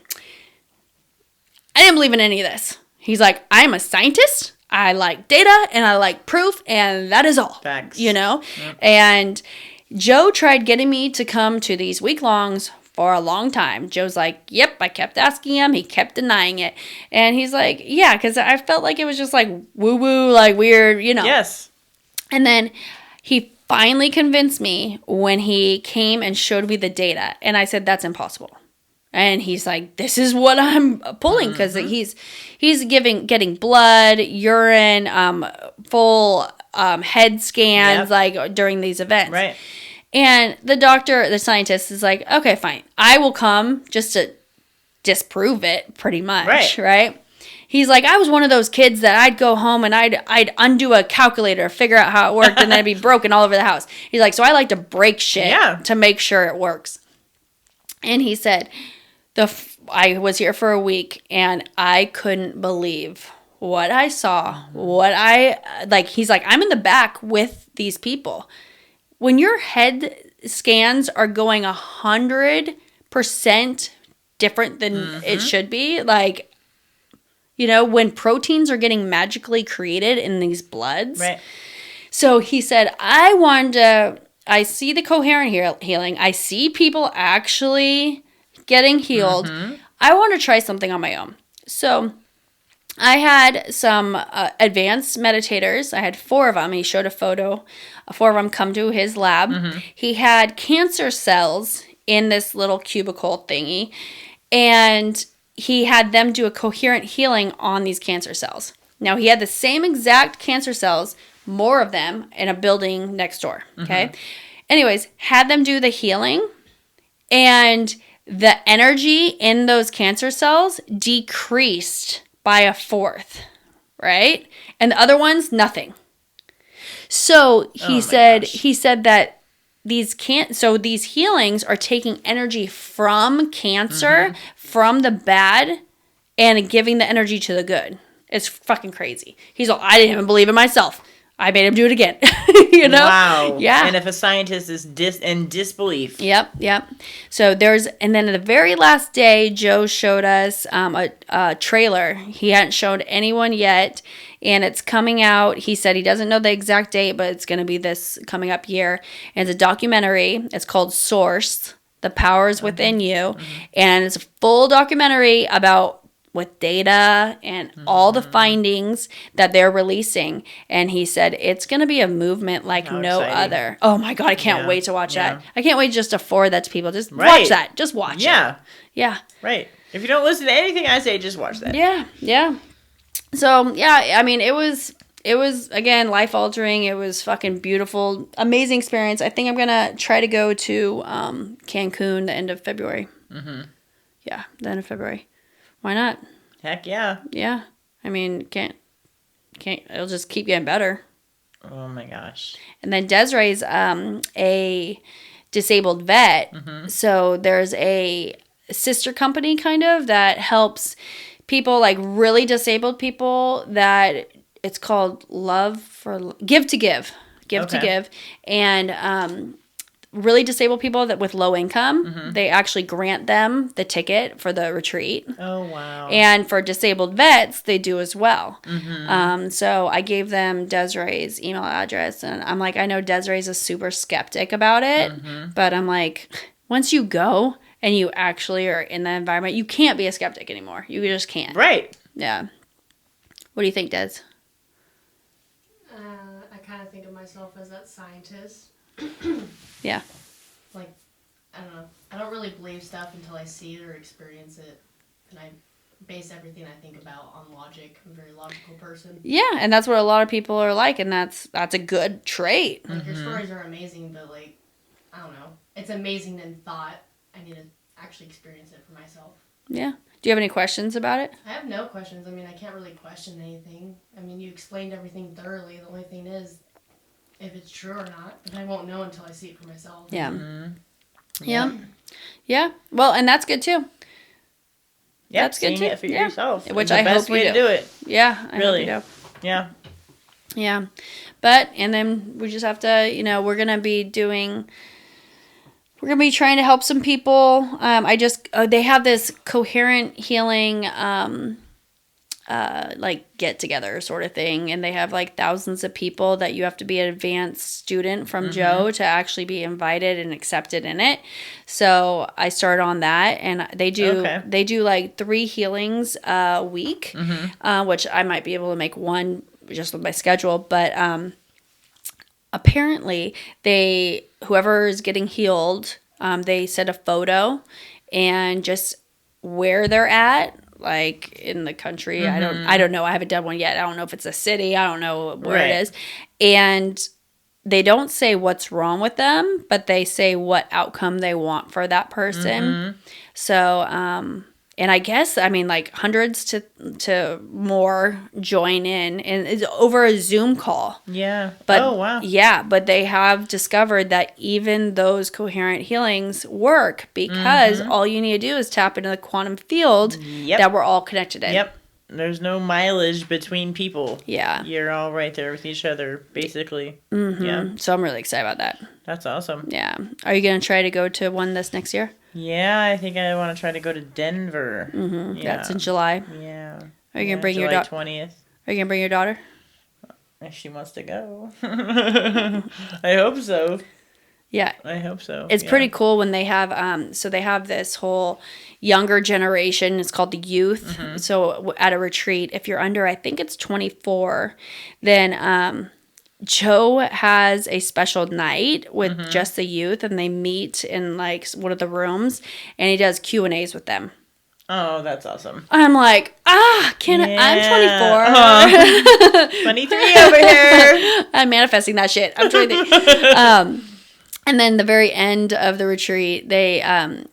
I didn't believe in any of this. He's like, I'm a scientist. I like data and I like proof, and that is all. Facts. You know? Yep. And Joe tried getting me to come to these week-longs for a long time. Joe's like, yep, I kept asking him. He kept denying it. And he's like, yeah, because I felt like it was just like woo-woo, like weird, Yes. And then he finally convinced me when he came and showed me the data. And I said, that's impossible. And he's like, this is what I'm pulling, because he's getting blood, urine, full head scans, like during these events. Right. And the scientist is like, okay, fine. I will come just to disprove it, pretty much, right? He's like, I was one of those kids that I'd go home and I'd undo a calculator, figure out how it worked, and then it'd be broken all over the house. He's like, so I like to break shit to make sure it works. And he said, I was here for a week and I couldn't believe what I saw, he's like, I'm in the back with these people. When your head scans are going 100% different than it should be, like, when proteins are getting magically created in these bloods. Right. So he said, I see the coherent healing. I see people actually getting healed. I want to try something on my own. So I had some advanced meditators. I had 4 of them. He showed a photo. 4 of them come to his lab. He had cancer cells in this little cubicle thingy, and he had them do a coherent healing on these cancer cells. Now, he had the same exact cancer cells, more of them, in a building next door. Okay? Anyways, had them do the healing, and the energy in those cancer cells decreased by 1/4, right? And the other ones, nothing. So he said that these healings are taking energy from cancer, from the bad, and giving the energy to the good. It's fucking crazy. He's like, I didn't even believe it myself. I made him do it again. Wow. Yeah. And if a scientist is in disbelief. Yep. So and then the very last day, Joe showed us a trailer. He hadn't showed anyone yet, and it's coming out. He said he doesn't know the exact date, but it's going to be this coming up year. And it's a documentary. It's called Source, The Powers Within You. And it's a full documentary about with data and all the findings that they're releasing. And he said, it's going to be a movement like no other. Oh my God, I can't wait to watch that. I can't wait just to forward that to people. Just watch that. Just watch it. Yeah. Right. If you don't listen to anything I say, just watch that. Yeah. So, I mean, it was, again, life-altering. It was fucking beautiful. Amazing experience. I think I'm going to try to go to Cancun the end of February. Yeah, the end of February. Why not? Heck yeah. Yeah. I mean, can't it'll just keep getting better. Oh my gosh. And then Desiree's a disabled vet. So there's a sister company kind of that helps people, like really disabled people, that it's called Give to Give. To Give. And really disabled people that with low income, they actually grant them the ticket for the retreat. Oh, wow. And for disabled vets, they do as well. So I gave them Desiree's email address, and I'm like, I know Desiree's a super skeptic about it, but I'm like, once you go and you actually are in the environment, you can't be a skeptic anymore. You just can't. Right. Yeah. What do you think, Des? I kind of think of myself as that scientist. Yeah. Like, I don't know. I don't really believe stuff until I see it or experience it. And I base everything I think about on logic. I'm a very logical person. Yeah, and that's what a lot of people are like, and that's a good trait. Like, your stories are amazing, but, like, I don't know. It's amazing in thought. I need to actually experience it for myself. Yeah. Do you have any questions about it? I have no questions. I mean, I can't really question anything. I mean, you explained everything thoroughly. The only thing is, if it's true or not, and I won't know until I see it for myself. Yeah. Yeah. Well, and that's good too. Yeah, that's good too. It for yourself. Which I hope we do. To do it. Yeah, I really. hope we do. Yeah. Yeah, but and then we just have to, we're gonna be trying to help some people. They have this coherent healing like get together sort of thing, and they have like thousands of people that you have to be an advanced student from Joe to actually be invited and accepted in it. So I started on that, and they do like 3 healings a week, which I might be able to make one just with my schedule, but apparently whoever is getting healed, they send a photo and just where they're at, like in the country. I don't know. I haven't done one yet. I don't know if it's a city. I don't know where it is. And they don't say what's wrong with them, but they say what outcome they want for that person. So, and I guess, I mean, like hundreds to more join in, and it's over a Zoom call. Yeah. But, oh, wow. Yeah, but they have discovered that even those coherent healings work because all you need to do is tap into the quantum field that we're all connected in. Yep. There's no mileage between people. Yeah. You're all right there with each other, basically. Yeah. So I'm really excited about that. That's awesome. Yeah. Are you going to try to go to one this next year? Yeah, I think I want to try to go to Denver. Yeah. That's in July. Yeah. Are you going to bring your daughter? daughter? 20th. Are you going to bring your daughter? If she wants to go. I hope so. Yeah. I hope so. It's pretty cool when they have, so they have this whole younger generation. It's called the youth. So at a retreat, if you're under, I think it's 24, then Joe has a special night with just the youth, and they meet in like one of the rooms, and he does Q&As with them. Oh, that's awesome. I'm like, I'm 24. 23 over here. I'm manifesting that shit. I'm 23. And then the very end of the retreat,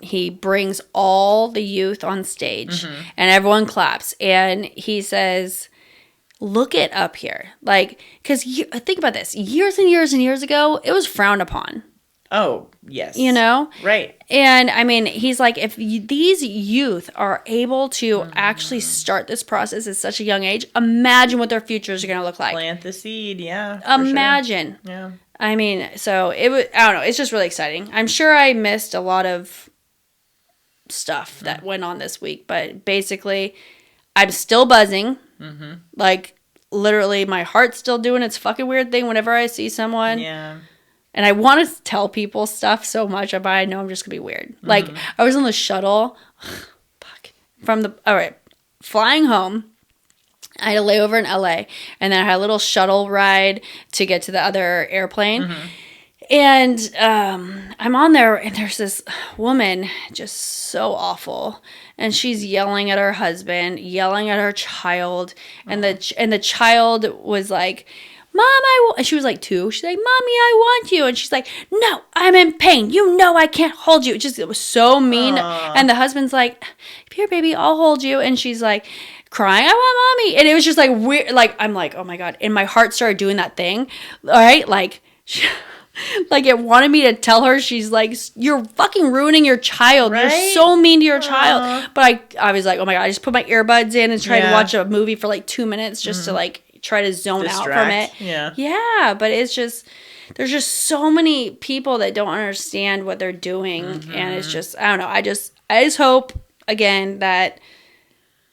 he brings all the youth on stage, and everyone claps, and he says, look it up here. Like, because think about this. Years and years and years ago, it was frowned upon. Oh, yes. You know? Right. And, I mean, he's like, if these youth are able to actually start this process at such a young age, imagine what their futures are going to look like. Plant the seed, yeah. Imagine. Sure. Yeah. I mean, so it was, I don't know, it's just really exciting. I'm sure I missed a lot of stuff that went on this week, but basically, I'm still buzzing. Like, literally, my heart's still doing its fucking weird thing whenever I see someone. Yeah. And I want to tell people stuff so much, but I know I'm just going to be weird. Like, I was on the shuttle, flying home. I had a layover in LA, and then I had a little shuttle ride to get to the other airplane. And I'm on there, and there's this woman, just so awful, and she's yelling at her husband, yelling at her child, and the child was like, Mom, she was like 2. She's like, Mommy, I want you. And she's like, no, I'm in pain. You know I can't hold you. It was so mean. And the husband's like, here, baby, I'll hold you. And she's like, crying, I want mommy. And it was just like weird. Like, I'm like, oh my God. And my heart started doing that thing. All right. Like, like it wanted me to tell her, she's like, you're fucking ruining your child. Right? You're so mean to your child. But I was like, oh my God, I just put my earbuds in and tried to watch a movie for like 2 minutes just to like try to zone out from it. Yeah. But it's just, there's just so many people that don't understand what they're doing. And it's just, I don't know. I just hope again that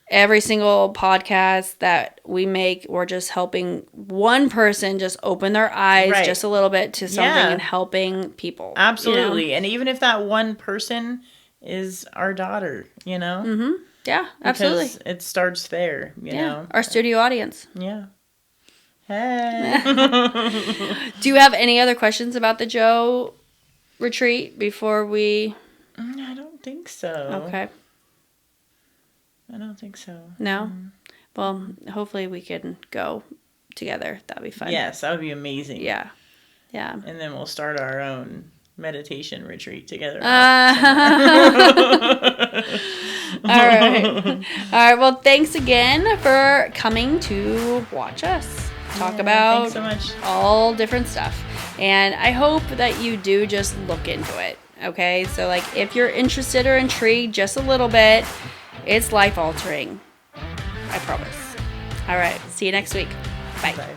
every single podcast that we make, we're just helping one person just open their eyes just a little bit to something and helping people. Absolutely. You know? And even if that one person is our daughter, you know? Yeah, absolutely. Because it starts there, you know? Our studio audience. Yeah. Hey. Do you have any other questions about the Joe retreat before we... I don't think so. Okay. I don't think so. No? Well, hopefully we can go together. That'd be fun. Yes, that would be amazing. Yeah. Yeah. And then we'll start our own meditation retreat together. All right. All right. Well, thanks again for coming to watch us talk about so much. All different stuff. And I hope that you do just look into it. Okay? So, like, if you're interested or intrigued just a little bit, it's life altering. I promise. All right. See you next week. Bye. Bye.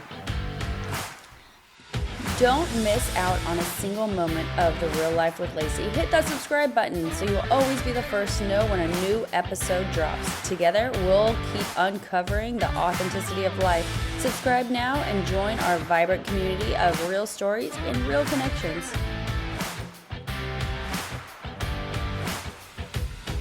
Don't miss out on a single moment of The Real Life with Lacey. Hit that subscribe button so you'll always be the first to know when a new episode drops. Together, we'll keep uncovering the authenticity of life. Subscribe now and join our vibrant community of real stories and real connections.